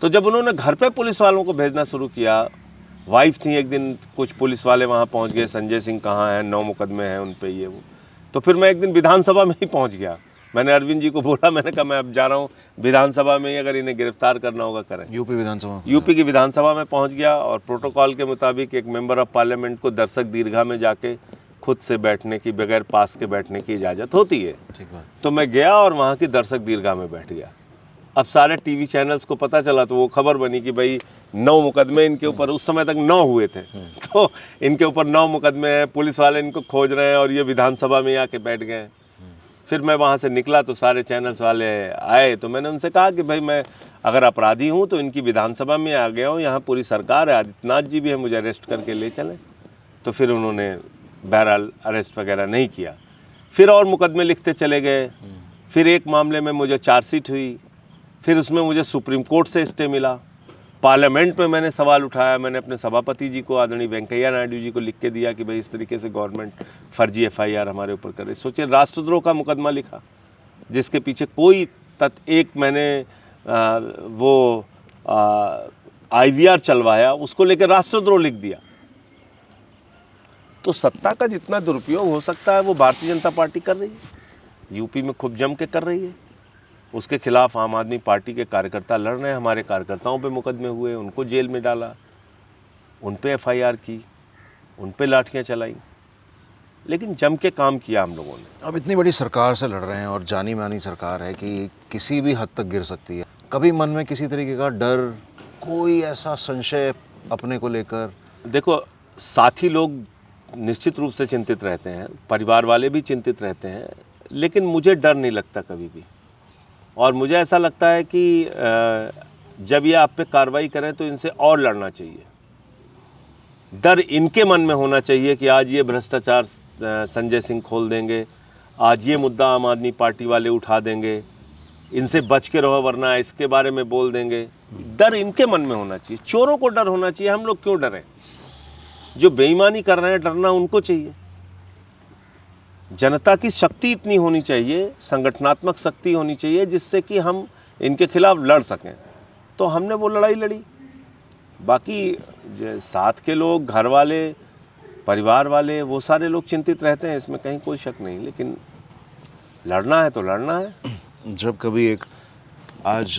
Speaker 1: तो जब उन्होंने घर पे पुलिस वालों को भेजना शुरू किया, वाइफ थी, एक दिन कुछ पुलिस वाले वहाँ पहुँच गए, संजय सिंह कहाँ हैं, 9 मुकदमे हैं उन पे, ये वो। तो फिर मैं एक दिन विधानसभा में ही पहुँच गया। मैंने अरविंद जी को बोला, मैंने कहा मैं अब जा रहा हूँ विधानसभा में ही, अगर इन्हें गिरफ्तार करना होगा करें। यूपी की विधानसभा में पहुँच गया और प्रोटोकॉल के मुताबिक एक मेंबर ऑफ पार्लियामेंट को दर्शक दीर्घा में जाके खुद से बैठने की, बगैर पास के बैठने की इजाज़त होती है।
Speaker 2: ठीक बात।
Speaker 1: तो मैं गया और वहाँ की दर्शक दीर्घा में बैठ गया। अब सारे टीवी चैनल्स को पता चला तो वो खबर बनी कि भाई 9 मुकदमे इनके ऊपर, उस समय तक 9 हुए थे, तो इनके ऊपर 9 मुकदमे हैं, पुलिस वाले इनको खोज रहे हैं और ये विधानसभा में आके बैठ गए। फिर मैं वहाँ से निकला तो सारे चैनल्स वाले आए, तो मैंने उनसे कहा कि भाई मैं अगर अपराधी हूँ तो इनकी विधानसभा में आ गया हूँ, यहाँ पूरी सरकार है, आदित्यनाथ जी भी है, मुझे अरेस्ट करके ले चलें। तो फिर उन्होंने बहरहाल अरेस्ट वगैरह नहीं किया। फिर और मुकदमे लिखते चले गए। फिर एक मामले में मुझे चार्जशीट हुई, फिर उसमें मुझे सुप्रीम कोर्ट से स्टे मिला। पार्लियामेंट में मैंने सवाल उठाया, मैंने अपने सभापति जी को, आदरणीय वेंकैया नायडू जी को लिख के दिया कि भाई इस तरीके से गवर्नमेंट फर्जी FIR हमारे ऊपर कर रही। सोचिए, राष्ट्रद्रोह का मुकदमा लिखा जिसके पीछे कोई एक मैंने वो IVR चलवाया, उसको लेकर राष्ट्रद्रोह लिख दिया। तो सत्ता का जितना दुरुपयोग हो सकता है वो भारतीय जनता पार्टी कर रही है, यूपी में खूब जम के कर रही है। उसके खिलाफ आम आदमी पार्टी के कार्यकर्ता लड़ रहे हैं, हमारे कार्यकर्ताओं पे मुकदमे हुए, उनको जेल में डाला, उन पे FIR की, उन पे लाठियाँ चलाई, लेकिन जम के काम किया हम लोगों ने।
Speaker 2: अब इतनी बड़ी सरकार से लड़ रहे हैं और जानी मानी सरकार है कि किसी भी हद तक गिर सकती है। कभी मन में किसी तरीके का डर, कोई ऐसा संशय अपने को लेकर?
Speaker 1: देखो, साथी लोग निश्चित रूप से चिंतित रहते हैं, परिवार वाले भी चिंतित रहते हैं, लेकिन मुझे डर नहीं लगता कभी भी। और मुझे ऐसा लगता है कि जब ये आप पे कार्रवाई करें तो इनसे और लड़ना चाहिए। डर इनके मन में होना चाहिए कि आज ये भ्रष्टाचार संजय सिंह खोल देंगे, आज ये मुद्दा आम आदमी पार्टी वाले उठा देंगे, इनसे बच के रहो वरना इसके बारे में बोल देंगे। डर इनके मन में होना चाहिए। चोरों को डर होना चाहिए, हम लोग क्यों डरें? जो बेईमानी कर रहे हैं, डरना उनको चाहिए। जनता की शक्ति इतनी होनी चाहिए, संगठनात्मक शक्ति होनी चाहिए, जिससे कि हम इनके खिलाफ लड़ सकें। तो हमने वो लड़ाई लड़ी। बाकी साथ के लोग, घर वाले, परिवार वाले, वो सारे लोग चिंतित रहते हैं, इसमें कहीं कोई शक नहीं, लेकिन लड़ना है तो लड़ना है।
Speaker 2: जब कभी एक आज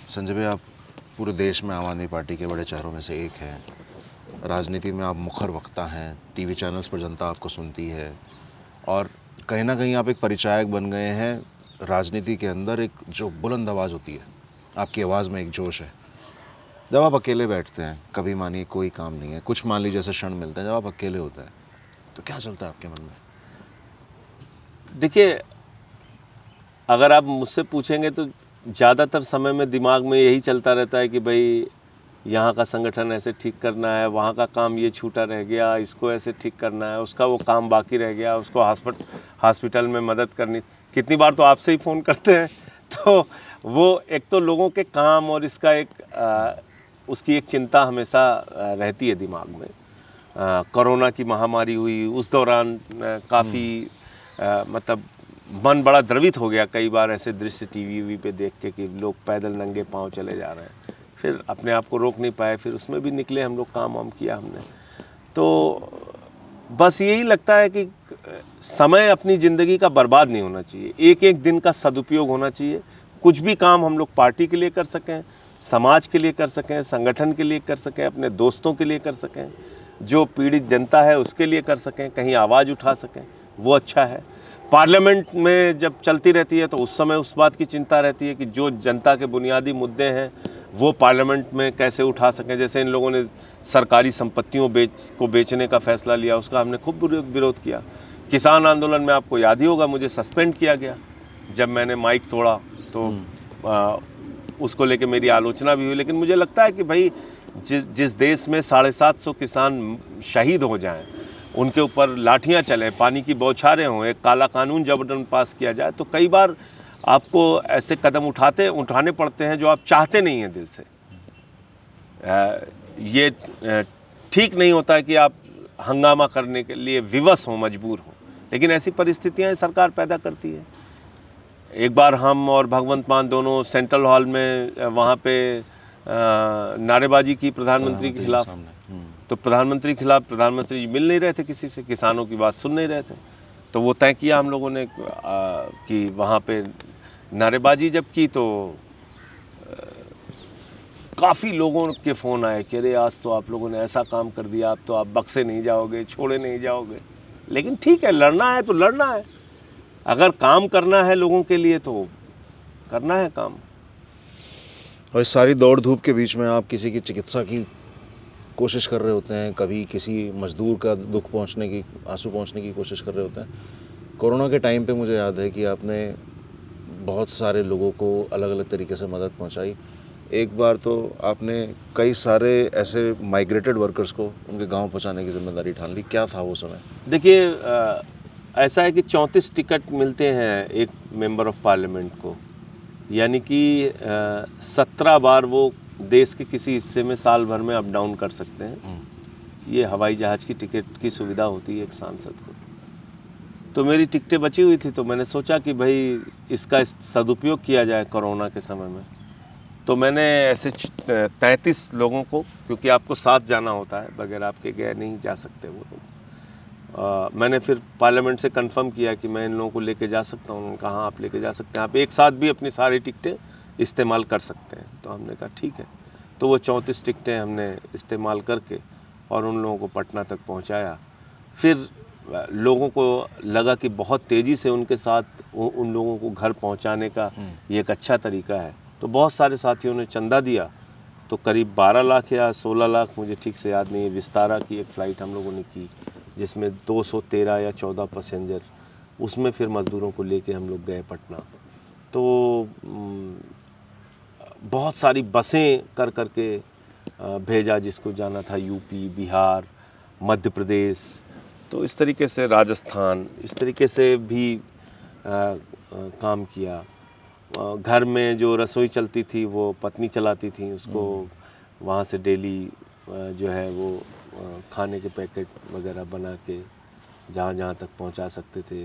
Speaker 2: संजय भाई, आप पूरे देश में आम आदमी पार्टी के बड़े चेहरों में से एक हैं, राजनीति में आप मुखर वक्ता हैं, टीवी चैनल्स पर जनता आपको सुनती है और कहीं ना कहीं आप एक परिचायक बन गए हैं राजनीति के अंदर। एक जो बुलंद आवाज़ होती है, आपकी आवाज़ में एक जोश है। जब आप अकेले बैठते हैं, कभी मानिए कोई काम नहीं है, कुछ मान लीजिए जैसे क्षण मिलते हैं, जब आप अकेले होते हैं तो क्या चलता है आपके मन में?
Speaker 1: देखिए, अगर आप मुझसे पूछेंगे तो ज़्यादातर समय में दिमाग में यही चलता रहता है कि भाई यहाँ का संगठन ऐसे ठीक करना है, वहाँ का काम ये छूटा रह गया, इसको ऐसे ठीक करना है, उसका वो काम बाकी रह गया, उसको हॉस्पिटल में मदद करनी। कितनी बार तो आपसे ही फ़ोन करते हैं। तो वो एक तो लोगों के काम और इसका एक उसकी एक चिंता हमेशा रहती है दिमाग में। कोरोना की महामारी हुई, उस दौरान काफ़ी मतलब मन बड़ा द्रवित हो गया कई बार ऐसे दृश्य टीवी पे देख के कि लोग पैदल नंगे पाँव चले जा रहे हैं। फिर अपने आप को रोक नहीं पाए, फिर उसमें भी निकले हम लोग, काम वाम किया हमने। तो बस यही लगता है कि समय अपनी ज़िंदगी का बर्बाद नहीं होना चाहिए, एक एक दिन का सदुपयोग होना चाहिए। कुछ भी काम हम लोग पार्टी के लिए कर सकें, समाज के लिए कर सकें, संगठन के लिए कर सकें, अपने दोस्तों के लिए कर सकें, जो पीड़ित जनता है उसके लिए कर सकें, कहीं आवाज़ उठा सकें, वो अच्छा है। पार्लियामेंट में जब चलती रहती है तो उस समय उस बात की चिंता रहती है कि जो जनता के बुनियादी मुद्दे हैं वो पार्लियामेंट में कैसे उठा सकें। जैसे इन लोगों ने सरकारी संपत्तियों को बेचने का फैसला लिया, उसका हमने खूब विरोध किया। किसान आंदोलन में आपको याद ही होगा, मुझे सस्पेंड किया गया जब मैंने माइक तोड़ा। तो उसको लेके मेरी आलोचना भी हुई, लेकिन मुझे लगता है कि भाई जिस देश में 750 किसान शहीद हो जाएं, उनके ऊपर लाठियां चलें, पानी की बौछारें हों, एक काला कानून जबरन पास किया जाए, तो कई बार आपको ऐसे कदम उठाने पड़ते हैं जो आप चाहते नहीं हैं दिल से। ये ठीक नहीं होता है कि आप हंगामा करने के लिए विवश हों, मजबूर हों, लेकिन ऐसी परिस्थितियां सरकार पैदा करती है। एक बार हम और भगवंत मान दोनों सेंट्रल हॉल में वहाँ पे नारेबाजी की प्रधानमंत्री के खिलाफ, तो प्रधानमंत्री के खिलाफ प्रधानमंत्री जी मिल नहीं रहे थे किसी से, किसानों की बात सुन नहीं रहे थे, तो वो तय किया हम लोगों ने कि वहाँ पे नारेबाजी जब की तो काफ़ी लोगों के फ़ोन आए कि अरे आज तो आप लोगों ने ऐसा काम कर दिया, अब तो आप बक्से नहीं जाओगे, छोड़े नहीं जाओगे। लेकिन ठीक है, लड़ना है तो लड़ना है, अगर काम करना है लोगों के लिए तो करना है काम।
Speaker 2: और इस सारी दौड़ धूप के बीच में आप किसी की चिकित्सा की कोशिश कर रहे होते हैं, कभी किसी मजदूर का दुख पहुंचने की, आंसू पहुंचने की कोशिश कर रहे होते हैं। कोरोना के टाइम पे मुझे याद है कि आपने बहुत सारे लोगों को अलग अलग तरीके से मदद पहुंचाई। एक बार तो आपने कई सारे ऐसे माइग्रेटेड वर्कर्स को उनके गांव पहुंचाने की जिम्मेदारी ठान ली। क्या था वो समय?
Speaker 1: देखिए, ऐसा है कि 34 टिकट मिलते हैं एक मेंबर ऑफ पार्लियामेंट को, यानी कि 17 बार वो देश के किसी हिस्से में साल भर में अप डाउन कर सकते हैं। ये हवाई जहाज़ की टिकट की सुविधा होती है एक सांसद को। तो मेरी टिकटें बची हुई थी, तो मैंने सोचा कि भाई इसका सदुपयोग किया जाए कोरोना के समय में। तो मैंने ऐसे 33 लोगों को, क्योंकि आपको साथ जाना होता है, बगैर आपके गए नहीं जा सकते वो लोग, मैंने फिर पार्लियामेंट से कंफर्म किया कि मैं इन लोगों को लेके जा सकता हूँ। उन्होंने कहा हाँ आप लेके जा सकते हैं, आप एक साथ भी अपनी सारी टिकटें इस्तेमाल कर सकते हैं। तो हमने कहा ठीक है। तो वो 34 टिकटें हमने इस्तेमाल करके और उन लोगों को पटना तक पहुँचाया। फिर लोगों को लगा कि बहुत तेज़ी से उनके साथ उन लोगों को घर पहुँचाने का ये एक अच्छा तरीका है, तो बहुत सारे साथियों ने चंदा दिया। तो करीब 12 लाख या 16 लाख, मुझे ठीक से याद नहीं है, विस्तारा की एक फ़्लाइट हम लोगों ने की जिसमें 213 या 14 पैसेंजर, उसमें फिर मज़दूरों को लेके हम लोग गए पटना। तो बहुत सारी बसें कर के भेजा जिसको जाना था, यूपी, बिहार, मध्य प्रदेश, तो इस तरीके से राजस्थान, इस तरीके से भी काम किया। घर में जो रसोई चलती थी वो पत्नी चलाती थी, उसको वहाँ से डेली जो है वो खाने के पैकेट वगैरह बना के जहाँ जहाँ तक पहुँचा सकते थे।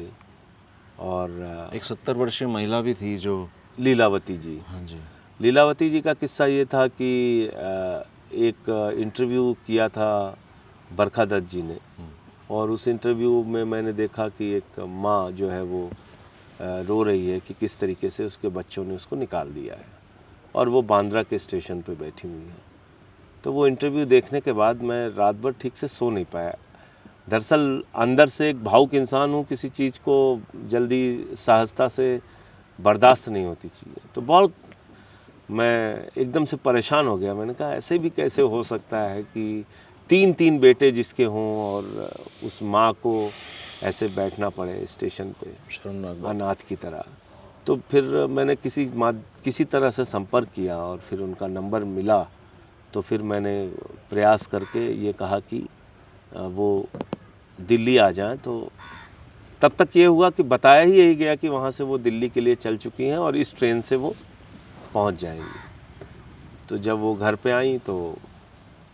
Speaker 1: और
Speaker 2: एक 70 वर्षीय महिला भी थी जो
Speaker 1: लीलावती जी।
Speaker 2: हाँ जी।
Speaker 1: लीलावती जी का किस्सा ये था कि एक इंटरव्यू किया था बरखा दत्त जी ने, और उस इंटरव्यू में मैंने देखा कि एक माँ जो है वो रो रही है कि किस तरीके से उसके बच्चों ने उसको निकाल दिया है, और वो बांद्रा के स्टेशन पे बैठी हुई है। तो वो इंटरव्यू देखने के बाद मैं रात भर ठीक से सो नहीं पाया। दरअसल अंदर से एक भावुक इंसान हूँ, किसी चीज़ को जल्दी सहजता से बर्दाश्त नहीं होती चीज़ें, तो बहुत मैं एकदम से परेशान हो गया। मैंने कहा ऐसे भी कैसे हो सकता है कि 3 बेटे जिसके हों और उस माँ को ऐसे बैठना पड़े स्टेशन पे,
Speaker 2: शर्मनाक,
Speaker 1: अनाथ की तरह। तो फिर मैंने किसी तरह से संपर्क किया और फिर उनका नंबर मिला। तो फिर मैंने प्रयास करके ये कहा कि वो दिल्ली आ जाएं। तो तब तक ये हुआ कि बताया ही यही गया कि वहाँ से वो दिल्ली के लिए चल चुकी हैं और इस ट्रेन से वो पहुँच जाएंगी। तो जब वो घर पे आई तो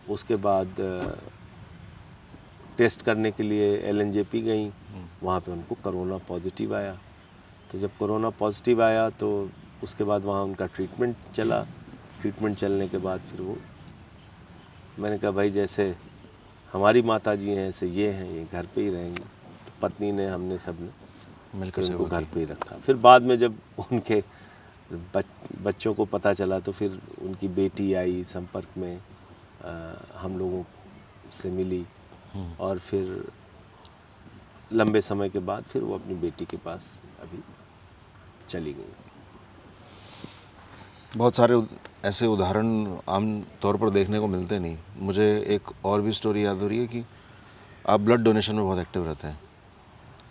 Speaker 1: उसके बाद टेस्ट करने के लिए LNJP गई, वहाँ पे उनको कोरोना पॉजिटिव आया। तो जब कोरोना पॉजिटिव आया तो उसके बाद वहाँ उनका ट्रीटमेंट चला। ट्रीटमेंट चलने के बाद फिर वो, मैंने कहा भाई जैसे हमारी माता जी हैं ऐसे ये हैं, ये घर पे ही रहेंगी। तो पत्नी ने, हमने सब ने
Speaker 2: मिलकर
Speaker 1: उनको घर पे ही रखा। फिर बाद में जब उनके बच्चों को पता चला तो फिर उनकी बेटी आई संपर्क में, हम लोगों से मिली, और फिर लंबे समय के बाद फिर वो अपनी बेटी के पास अभी चली गई।
Speaker 2: बहुत सारे ऐसे उदाहरण आम तौर पर देखने को मिलते नहीं। मुझे एक और भी स्टोरी याद हो रही है कि आप ब्लड डोनेशन में बहुत एक्टिव रहते हैं,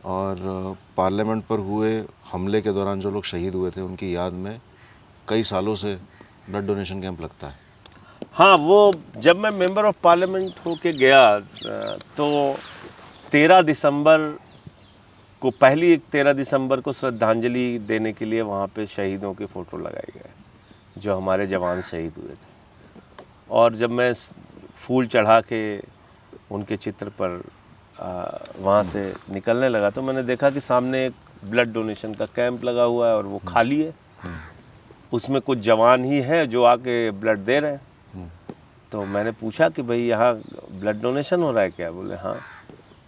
Speaker 2: और पार्लियामेंट पर हुए हमले के दौरान जो लोग शहीद हुए थे उनकी याद में कई सालों से ब्लड डोनेशन कैंप लगता है?
Speaker 1: हाँ, वो जब मैं मेंबर ऑफ पार्लियामेंट होके गया तो 13 दिसंबर को, पहली 13 दिसंबर को श्रद्धांजलि देने के लिए वहाँ पे शहीदों के फ़ोटो लगाए गए जो हमारे जवान शहीद हुए थे। और जब मैं फूल चढ़ा के उनके चित्र पर वहाँ से निकलने लगा तो मैंने देखा कि सामने एक ब्लड डोनेशन का कैंप लगा हुआ है और वो खाली है। उसमें कुछ जवान ही हैं जो आके ब्लड दे रहे हैं। तो मैंने पूछा कि भाई यहाँ ब्लड डोनेशन हो रहा है क्या? बोले हाँ।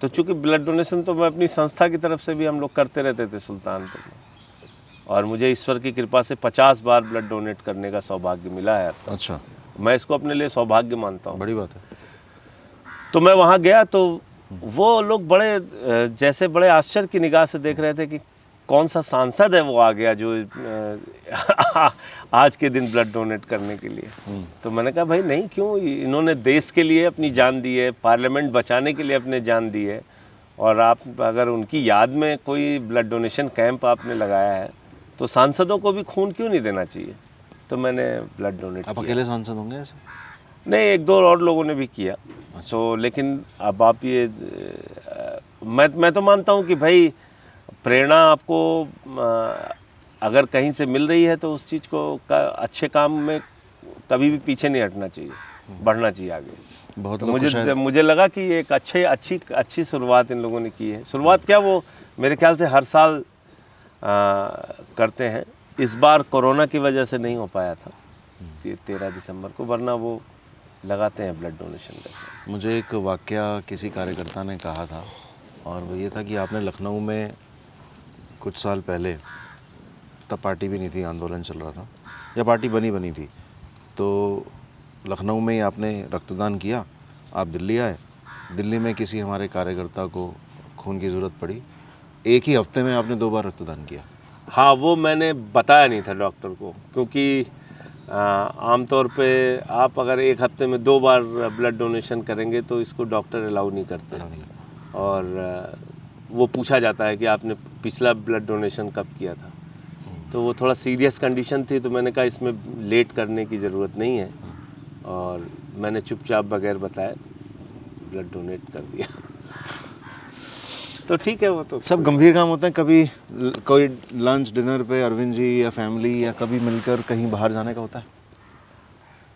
Speaker 1: तो चूँकि ब्लड डोनेशन तो मैं अपनी संस्था की तरफ से भी हम लोग करते रहते थे सुल्तानपुर में, और मुझे ईश्वर की कृपा से 50 बार ब्लड डोनेट करने का सौभाग्य मिला है।
Speaker 2: अच्छा,
Speaker 1: मैं इसको अपने लिए सौभाग्य मानता हूँ।
Speaker 2: बड़ी बात है।
Speaker 1: तो मैं वहाँ गया तो वो लोग जैसे बड़े आश्चर्य की निगाह से देख रहे थे कि कौन सा सांसद है वो आ गया जो आज के दिन ब्लड डोनेट करने के लिए। तो मैंने कहा भाई नहीं, क्यों, इन्होंने देश के लिए अपनी जान दी है, पार्लियामेंट बचाने के लिए अपने जान दी है, और आप अगर उनकी याद में कोई ब्लड डोनेशन कैंप आपने लगाया है तो सांसदों को भी खून क्यों नहीं देना चाहिए। तो मैंने ब्लड डोनेट
Speaker 2: आप
Speaker 1: किया।
Speaker 2: अकेले सांसद होंगे ऐसे?
Speaker 1: नहीं, एक दो और लोगों ने भी किया। तो लेकिन अब आप ये मैं तो मानता हूँ कि भाई प्रेरणा आपको अगर कहीं से मिल रही है तो उस चीज़ को अच्छे काम में कभी भी पीछे नहीं हटना चाहिए, बढ़ना चाहिए आगे।
Speaker 2: बहुत
Speaker 1: तो
Speaker 2: लोग
Speaker 1: मुझे लगा कि एक अच्छी शुरुआत इन लोगों ने की है। शुरुआत क्या, वो मेरे ख्याल से हर साल करते हैं। इस बार कोरोना की वजह से नहीं हो पाया था 13 दिसंबर को, वरना वो लगाते हैं ब्लड डोनेशन करते हैं।
Speaker 2: मुझे एक वाकया किसी कार्यकर्ता ने कहा था, और वो ये था कि आपने लखनऊ में कुछ साल पहले, तब पार्टी भी नहीं थी, आंदोलन चल रहा था, या पार्टी बनी थी, तो लखनऊ में ही आपने रक्तदान किया। आप दिल्ली आए, दिल्ली में किसी हमारे कार्यकर्ता को खून की ज़रूरत पड़ी, एक ही हफ्ते में आपने 2 बार रक्तदान किया।
Speaker 1: हाँ, वो मैंने बताया नहीं था डॉक्टर को, क्योंकि आमतौर पे आप अगर एक हफ्ते में 2 बार ब्लड डोनेशन करेंगे तो इसको डॉक्टर अलाउ नहीं करते। और वो पूछा जाता है कि आपने पिछला ब्लड डोनेशन कब किया था। तो वो थोड़ा सीरियस कंडीशन थी, तो मैंने कहा इसमें लेट करने की ज़रूरत नहीं है, और मैंने चुपचाप बगैर बताए ब्लड डोनेट कर दिया। तो ठीक है, वो तो
Speaker 2: सब गंभीर काम होते हैं। कभी कोई लंच डिनर पे अरविंद जी या फैमिली या कभी मिलकर कहीं बाहर जाने का होता है?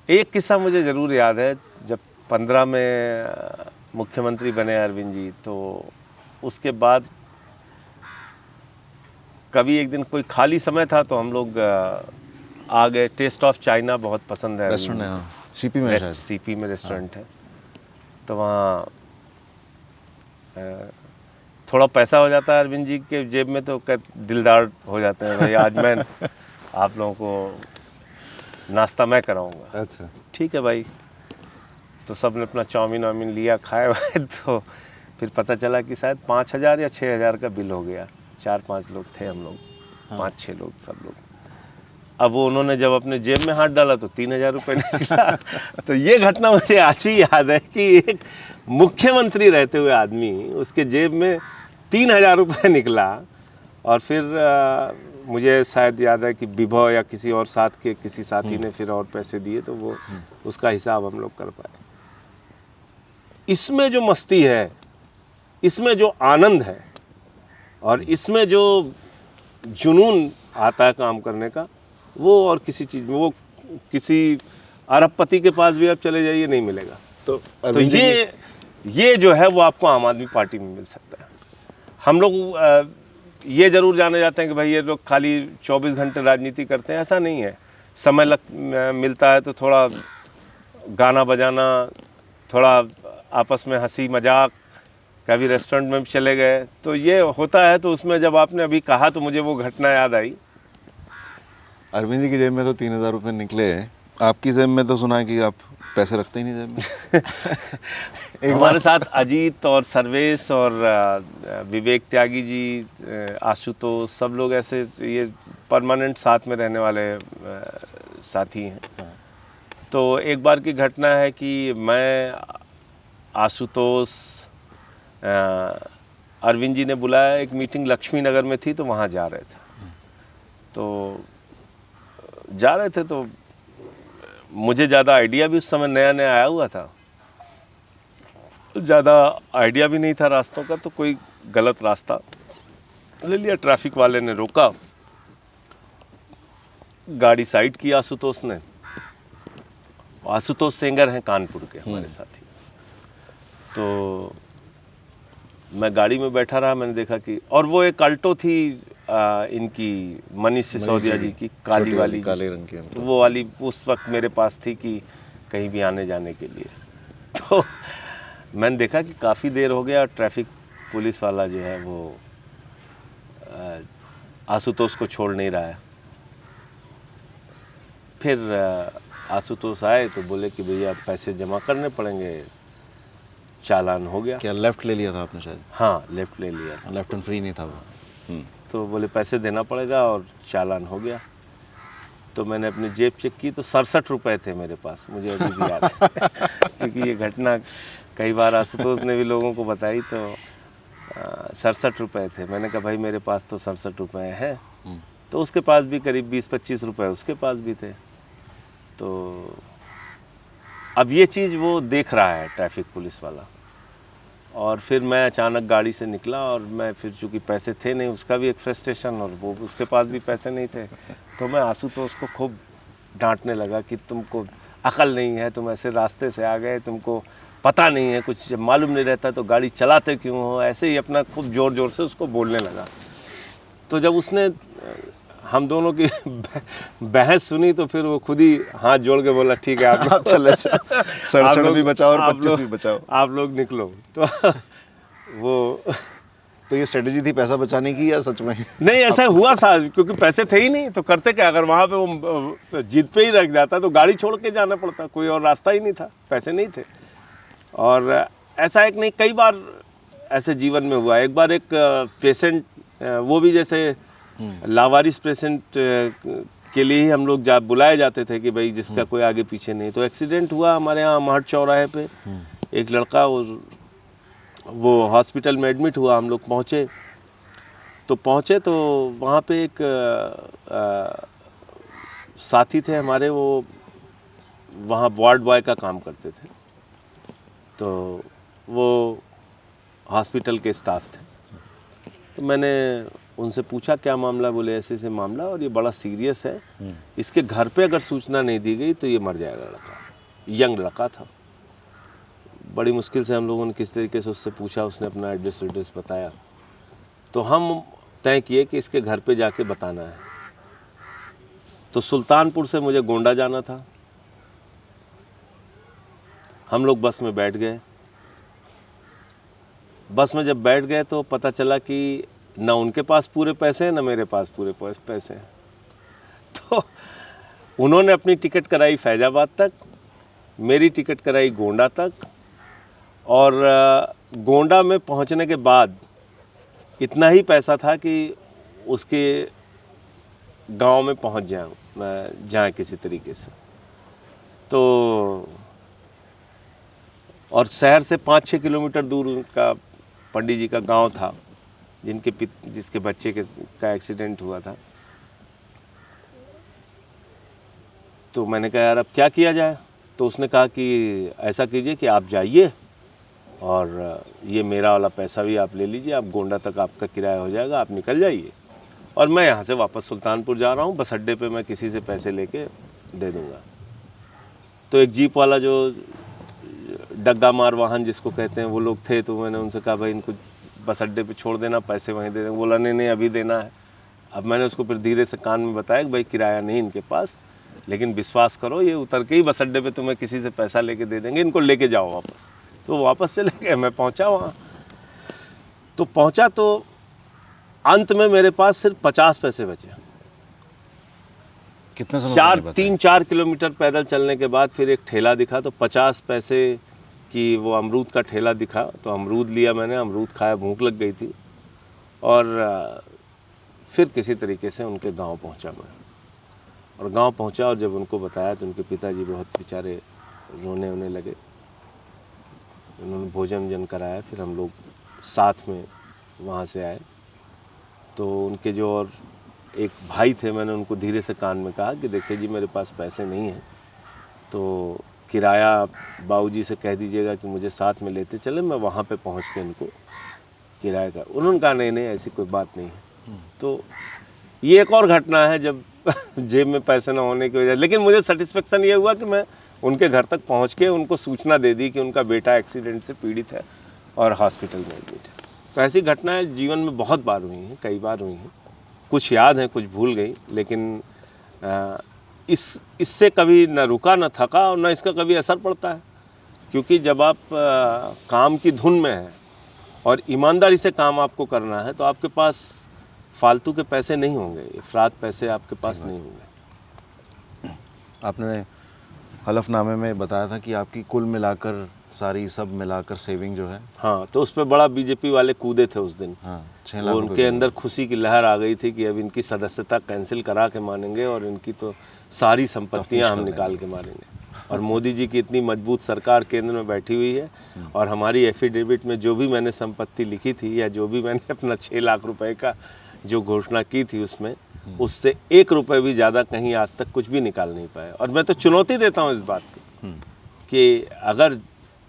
Speaker 1: एक किस्सा मुझे ज़रूर याद है। जब 15 में मुख्यमंत्री बने अरविंद जी, तो उसके बाद कभी एक दिन कोई खाली समय था तो हम लोग आ गए। टेस्ट ऑफ चाइना बहुत पसंद है,
Speaker 2: रेस्टोरेंट है, हाँ, सीपी में है।
Speaker 1: सीपी में रेस्टोरेंट है। तो वहाँ थोड़ा पैसा हो जाता है अरविंद जी के जेब में, तो दिलदार हो जाते हैं, भाई आज मैं आप लोगों को नाश्ता मैं कराऊंगा।
Speaker 2: अच्छा,
Speaker 1: ठीक है भाई। तो सब ने अपना चाउमीन वाउमीन लिया, खाए हुए। तो फिर पता चला कि शायद 5,000 या 6,000 का बिल हो गया। 4-5 लोग थे हम लोग, 5-6 लोग, सब लोग। अब वो उन्होंने जब अपने जेब में हाथ डाला तो 3,000 रुपये निकला। तो ये घटना मुझे आज भी याद है कि एक मुख्यमंत्री रहते हुए आदमी, उसके जेब में 3,000 रुपये निकला। और फिर मुझे शायद याद है कि विभव या किसी और साथ के किसी साथी ने फिर और पैसे दिए, तो वो उसका हिसाब हम लोग कर पाए। इसमें जो मस्ती है, इसमें जो आनंद है, और इसमें जो जुनून आता है काम करने का, वो और किसी चीज़ में, वो किसी अरबपति के पास भी आप चले जाइए नहीं मिलेगा। तो ये जो है वो आपको आम आदमी पार्टी में मिल सकता है। हम लोग ये ज़रूर जाने जाते हैं कि भाई ये लोग खाली 24 घंटे राजनीति करते हैं, ऐसा नहीं है। समय मिलता है तो थोड़ा गाना बजाना, थोड़ा आपस में हंसी मजाक, कभी रेस्टोरेंट में भी चले गए, तो ये होता है। तो उसमें जब आपने अभी कहा तो मुझे वो घटना याद आई।
Speaker 2: अरविंद जी की जेब में तो 3,000 रुपये निकले हैं, आपकी जेब में तो सुना है कि आप पैसे रखते ही नहीं जेब में।
Speaker 1: हमारे साथ अजीत और सर्वेश और विवेक त्यागी जी, आशुतोष, सब लोग ऐसे ये परमानेंट साथ में रहने वाले साथी हैं। तो एक बार की घटना है कि मैं, आशुतोष, अरविंद जी ने बुलाया, एक मीटिंग लक्ष्मी नगर में थी, तो वहाँ जा रहे थे। तो मुझे ज़्यादा आइडिया भी उस समय नया नया आया हुआ था, ज़्यादा आइडिया भी नहीं था रास्तों का, तो कोई गलत रास्ता ले लिया। ट्रैफिक वाले ने रोका, गाड़ी साइड की आशुतोष ने। आशुतोष सेंगर हैं कानपुर के हमारे साथी। तो मैं गाड़ी में बैठा रहा, मैंने देखा कि, और वो एक अल्टो थी इनकी मनीष सिसोदिया जी की, काली वाली,
Speaker 2: काले रंग की,
Speaker 1: तो वो वाली उस वक्त मेरे पास थी कि कहीं भी आने जाने के लिए। तो मैंने देखा कि काफ़ी देर हो गया, ट्रैफिक पुलिस वाला जो है वो आशुतोष को छोड़ नहीं रहा है। फिर आशुतोष आए तो बोले कि भैया पैसे जमा करने पड़ेंगे, चालान हो गया।
Speaker 2: क्या लेफ्ट ले लिया था आपने शायद?
Speaker 1: हाँ, लेफ्ट ले लिया था,
Speaker 2: लेफ्ट एंड फ्री नहीं था वो।
Speaker 1: तो बोले पैसे देना पड़ेगा और चालान हो गया। तो मैंने अपनी जेब चेक की तो 67 रुपये थे मेरे पास, मुझे अभी भी याद है क्योंकि ये घटना कई बार आशुतोष ने भी लोगों को बताई। तो 67 रुपये थे। मैंने कहा भाई मेरे पास तो 67 रुपये हैं। तो उसके पास भी करीब 20-25 रुपये उसके पास भी थे। तो अब ये चीज़ वो देख रहा है ट्रैफिक पुलिस वाला। और फिर मैं अचानक गाड़ी से निकला और मैं फिर चूँकि पैसे थे नहीं, उसका भी एक फ्रस्ट्रेशन, और वो उसके पास भी पैसे नहीं थे, तो मैं आशुतोष को खूब डांटने लगा कि तुमको अकल नहीं है, तुम ऐसे रास्ते से आ गए, तुमको पता नहीं है कुछ, जब मालूम नहीं रहता तो गाड़ी चलाते क्यों हो, ऐसे ही अपना खूब ज़ोर ज़ोर से उसको बोलने लगा। तो जब उसने हम दोनों की बहस सुनी तो फिर वो खुद ही हाथ जोड़ के बोला ठीक है आप
Speaker 2: चले 67 भी बचाओ और 25 भी बचाओ,
Speaker 1: आप लोग निकलो। तो वो
Speaker 2: तो ये स्ट्रेटजी थी पैसा बचाने की या सच में?
Speaker 1: नहीं, ऐसा हुआ था क्योंकि पैसे थे ही नहीं, तो करते क्या, अगर वहाँ पे वो जीत पे ही रख जाता तो गाड़ी छोड़ के जाना पड़ता, कोई और रास्ता ही नहीं था, पैसे नहीं थे। और ऐसा एक नहीं, कई बार ऐसे जीवन में हुआ। एक बार एक पेशेंट, वो भी जैसे लावारिस पेशेंट के लिए ही हम लोग बुलाए जाते थे कि भाई जिसका कोई आगे पीछे नहीं। तो एक्सीडेंट हुआ हमारे यहाँ महट चौराहे पे, एक लड़का वो हॉस्पिटल में एडमिट हुआ। हम लोग पहुँचे तो वहाँ पे एक साथी थे हमारे, वो वहाँ वार्ड बॉय का काम करते थे, तो वो हॉस्पिटल के स्टाफ थे। तो मैंने उनसे पूछा क्या मामला, बोले ऐसे ऐसे मामला और ये बड़ा सीरियस है, इसके घर पे अगर सूचना नहीं दी गई तो ये मर जाएगा लड़का। यंग लड़का था। बड़ी मुश्किल से हम लोगों ने किस तरीके से उससे पूछा, उसने अपना एड्रेस बताया। तो हम तय किए कि इसके घर पे जाके बताना है। तो सुल्तानपुर से मुझे गोंडा जाना था। हम लोग बस में बैठ गए। बस में जब बैठ गए तो पता चला कि ना उनके पास पूरे पैसे हैं ना मेरे पास पूरे पैसे हैं। तो उन्होंने अपनी टिकट कराई फैजाबाद तक, मेरी टिकट कराई गोंडा तक, और गोंडा में पहुंचने के बाद इतना ही पैसा था कि उसके गांव में पहुंच जाए किसी तरीके से। तो और शहर से 5-6 किलोमीटर दूर उनका पंडित जी का गांव था, जिसके बच्चे का एक्सीडेंट हुआ था। तो मैंने कहा यार अब क्या किया जाए। तो उसने कहा कि ऐसा कीजिए कि आप जाइए और ये मेरा वाला पैसा भी आप ले लीजिए, आप गोंडा तक आपका किराया हो जाएगा, आप निकल जाइए और मैं यहाँ से वापस सुल्तानपुर जा रहा हूँ, बस अड्डे पे मैं किसी से पैसे लेके दे दूँगा। तो एक जीप वाला जो डग्गा मार वाहन जिसको कहते हैं वो लोग थे, तो मैंने उनसे कहा भाई इनको बस अड्डे पे छोड़ देना, पैसे वहीं दे देंगे। बोला नहीं अभी देना है। अब मैंने उसको फिर धीरे से कान में बताया कि भाई किराया नहीं इनके पास, लेकिन विश्वास करो ये उतर के ही बस अड्डे पे तुम्हें किसी से पैसा लेके दे देंगे, इनको लेके जाओ वापस। तो वापस चले गए। मैं पहुंचा वहाँ, तो पहुंचा तो अंत में मेरे पास सिर्फ 50 पैसे बचे।
Speaker 2: कितने समय
Speaker 1: 3-4 किलोमीटर पैदल चलने के बाद फिर एक ठेला दिखा, तो 50 पैसे की वो अमरूद का ठेला दिखा, तो अमरूद लिया मैंने, अमरूद खाया, भूख लग गई थी। और फिर किसी तरीके से उनके गांव पहुंचा मैं। और गांव पहुंचा और जब उनको बताया तो उनके पिताजी बहुत बेचारे रोने लगे। उन्होंने भोजन कराया, फिर हम लोग साथ में वहाँ से आए। तो उनके जो और एक भाई थे, मैंने उनको धीरे से कान में कहा कि देखिए जी मेरे पास पैसे नहीं हैं, तो किराया बाबूजी से कह दीजिएगा कि मुझे साथ में लेते चले, मैं वहाँ पे पहुँच के इनको किराए का। उन्होंने कहा नहीं नहीं ऐसी कोई बात नहीं है। तो ये एक और घटना है जब जेब में पैसे ना होने की वजह, लेकिन मुझे सेटिस्फेक्शन ये हुआ कि मैं उनके घर तक पहुंच के उनको सूचना दे दी कि उनका बेटा एक्सीडेंट से पीड़ित है और हॉस्पिटल में एडमिट है। तो ऐसी घटनाएं जीवन में बहुत बार हुई हैं, कई बार हुई हैं। कुछ याद हैं, कुछ भूल गई, लेकिन इससे कभी न रुका न थका और न इसका कभी असर पड़ता है, क्योंकि जब आप काम की धुन में हैं और ईमानदारी से काम आपको करना है तो आपके पास फालतू के पैसे नहीं होंगे, इफरात पैसे आपके पास नहीं होंगे।
Speaker 2: आपने हलफनामे में बताया था कि आपकी कुल मिलाकर सारी सब मिलाकर सेविंग जो है,
Speaker 1: हाँ, तो उस पर बड़ा बीजेपी वाले कूदे थे उस दिन।
Speaker 2: हाँ, 6 लाख
Speaker 1: उनके अंदर खुशी की लहर आ गई थी कि अब इनकी सदस्यता कैंसिल करा के मानेंगे और इनकी तो सारी संपत्तियां हम निकाल के मानेंगे। और मोदी जी की इतनी मजबूत सरकार केंद्र में बैठी हुई है और हमारी एफिडेविट में जो भी मैंने संपत्ति लिखी थी या जो भी मैंने अपना 6 लाख रुपए का जो घोषणा की थी उसमें, उससे 1 रुपये भी ज़्यादा कहीं आज तक कुछ भी निकाल नहीं पाए। और मैं तो चुनौती देता हूँ इस बात की कि अगर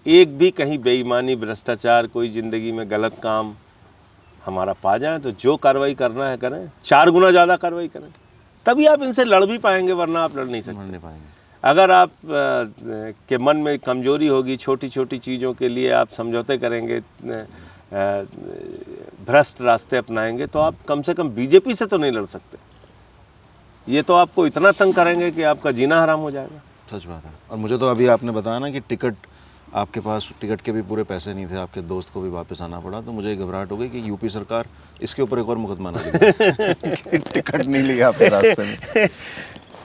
Speaker 1: एक भी कहीं बेईमानी, भ्रष्टाचार, कोई ज़िंदगी में गलत काम हमारा पा जाए तो जो कार्रवाई करना है करें, 4 गुना ज़्यादा कार्रवाई करें, तभी आप इनसे लड़ भी पाएंगे, वरना आप लड़ नहीं सकते। अगर आप के मन में कमजोरी होगी, छोटी छोटी चीज़ों के लिए आप समझौते करेंगे, भ्रष्ट रास्ते अपनाएंगे, तो आप कम से कम बीजेपी से तो नहीं लड़ सकते। ये तो आपको इतना तंग करेंगे कि आपका जीना हराम हो जाएगा।
Speaker 2: सच बात है। और मुझे तो अभी आपने बताया ना कि टिकट, आपके पास टिकट के भी पूरे पैसे नहीं थे, आपके दोस्त को भी वापस आना पड़ा, तो मुझे घबराहट हो गई कि यूपी सरकार इसके ऊपर एक और मुकदमा ना लिखे टिकट नहीं लिया आपके रास्ते में।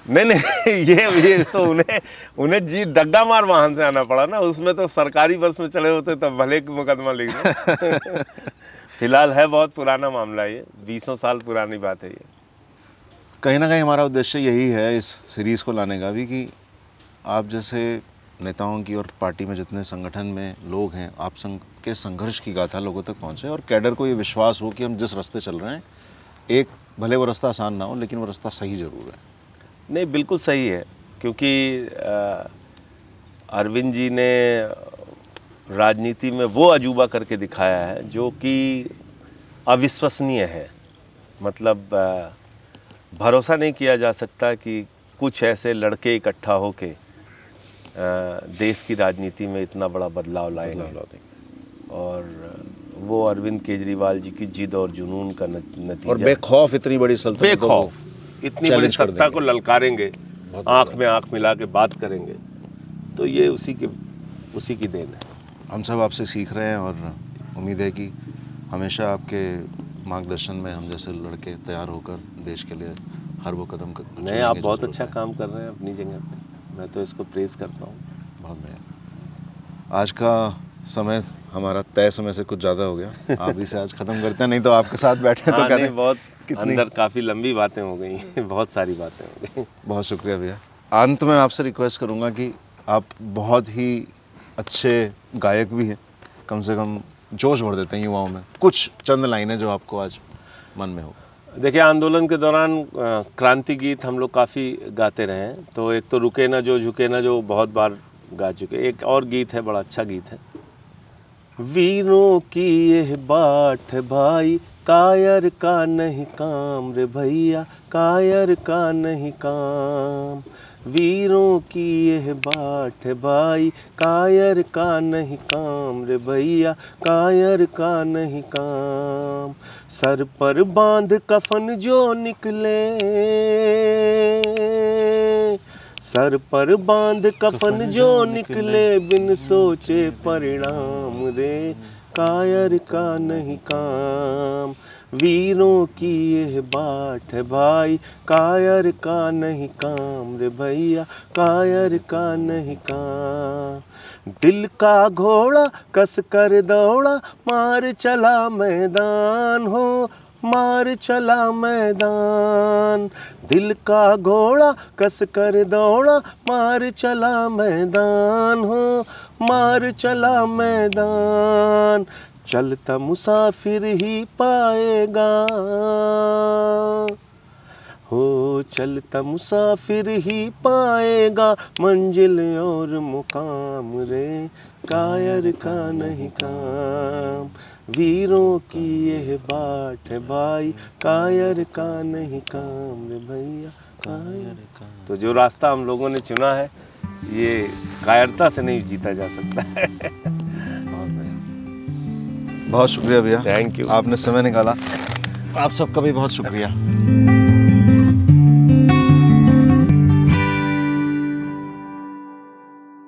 Speaker 1: नहीं ये तो उन्हें जी डग्गा मार वाहन से आना पड़ा ना, उसमें तो सरकारी बस में चले होते तब भले की मुकदमा लिख दो। फिलहाल है बहुत पुराना मामला, ये 20 साल पुरानी बात है ये।
Speaker 2: कहीं ना कहीं हमारा उद्देश्य यही है इस सीरीज़ को लाने का भी कि आप जैसे नेताओं की और पार्टी में जितने संगठन में लोग हैं, आप के संघर्ष की गाथा लोगों तक पहुंचे और कैडर को ये विश्वास हो कि हम जिस रास्ते चल रहे हैं, एक भले वो रास्ता आसान ना हो लेकिन वो रास्ता सही ज़रूर है।
Speaker 1: नहीं, बिल्कुल सही है, क्योंकि अरविंद जी ने राजनीति में वो अजूबा करके दिखाया है जो कि अविश्वसनीय है। मतलब भरोसा नहीं किया जा सकता कि कुछ ऐसे लड़के इकट्ठा होके देश की राजनीति में इतना बड़ा बदलाव लाएंगे। और वो अरविंद केजरीवाल जी की जिद और जुनून का नतीजा, और
Speaker 2: बेखौफ इतनी बड़ी सल्तनत,
Speaker 1: बेखौफ इतनी बड़ी सत्ता को ललकारेंगे, आंख में आंख मिला के बात करेंगे, तो ये उसी की देन है।
Speaker 2: हम सब आपसे सीख रहे हैं और उम्मीद है कि हमेशा आपके मार्गदर्शन में हम जैसे लड़के तैयार होकर देश के लिए हर वो कदम
Speaker 1: नहीं, आप बहुत अच्छा काम कर रहे हैं अपनी जगह पे, मैं तो इसको प्रेज करता हूँ।
Speaker 2: बहुत बढ़िया। आज का समय हमारा तय समय से कुछ ज़्यादा हो गया, आप इसे आज ख़त्म करते हैं, नहीं तो आपके साथ बैठे तो करें।
Speaker 1: बहुत अंदर काफ़ी लंबी बातें हो गई, बहुत सारी बातें हो गई।
Speaker 2: बहुत शुक्रिया भैया। अंत में आपसे रिक्वेस्ट करूँगा कि आप बहुत ही अच्छे गायक भी हैं, कम से कम जोश भर देते हैं युवाओं में, कुछ चंद लाइनें जो आपको आज मन में हो।
Speaker 1: देखिए, आंदोलन के दौरान क्रांति गीत हम लोग काफ़ी गाते रहे हैं, तो एक तो रुके ना जो झुके ना जो बहुत बार गा चुके। एक और गीत है, बड़ा अच्छा गीत है, वीरों की यह बाट भाई, कायर का नहीं काम रे भैया, कायर का नहीं काम, वीरों की यह बाट भाई, कायर का नहीं काम रे भैया, कायर का नहीं काम, सर पर बांध कफन जो निकले, सर पर बांध कफन जो निकले, बिन सोचे परिणाम रे, कायर का नहीं काम, वीरों की यह बाट है भाई, कायर का नहीं काम रे भैया, कायर का नहीं काम, दिल का घोड़ा कस कर दौड़ा, मार चला मैदान हो, मार चला मैदान, दिल का घोड़ा कस कर दौड़ा, मार चला मैदान हो, मार चला मैदान, चलता मुसाफिर ही पाएगा, हो चलता मुसाफिर ही पाएगा मंजिल और मुकाम रे, कायर का नहीं काम, वीरों की यह बाट है भाई, कायर का नहीं काम रे भैया, कायर का। तो जो रास्ता हम लोगों ने चुना है ये कायरता से नहीं जीता जा सकता है।
Speaker 2: बहुत शुक्रिया भैया,
Speaker 1: थैंक यू।
Speaker 2: आपने समय निकाला। आप सबका भी बहुत शुक्रिया।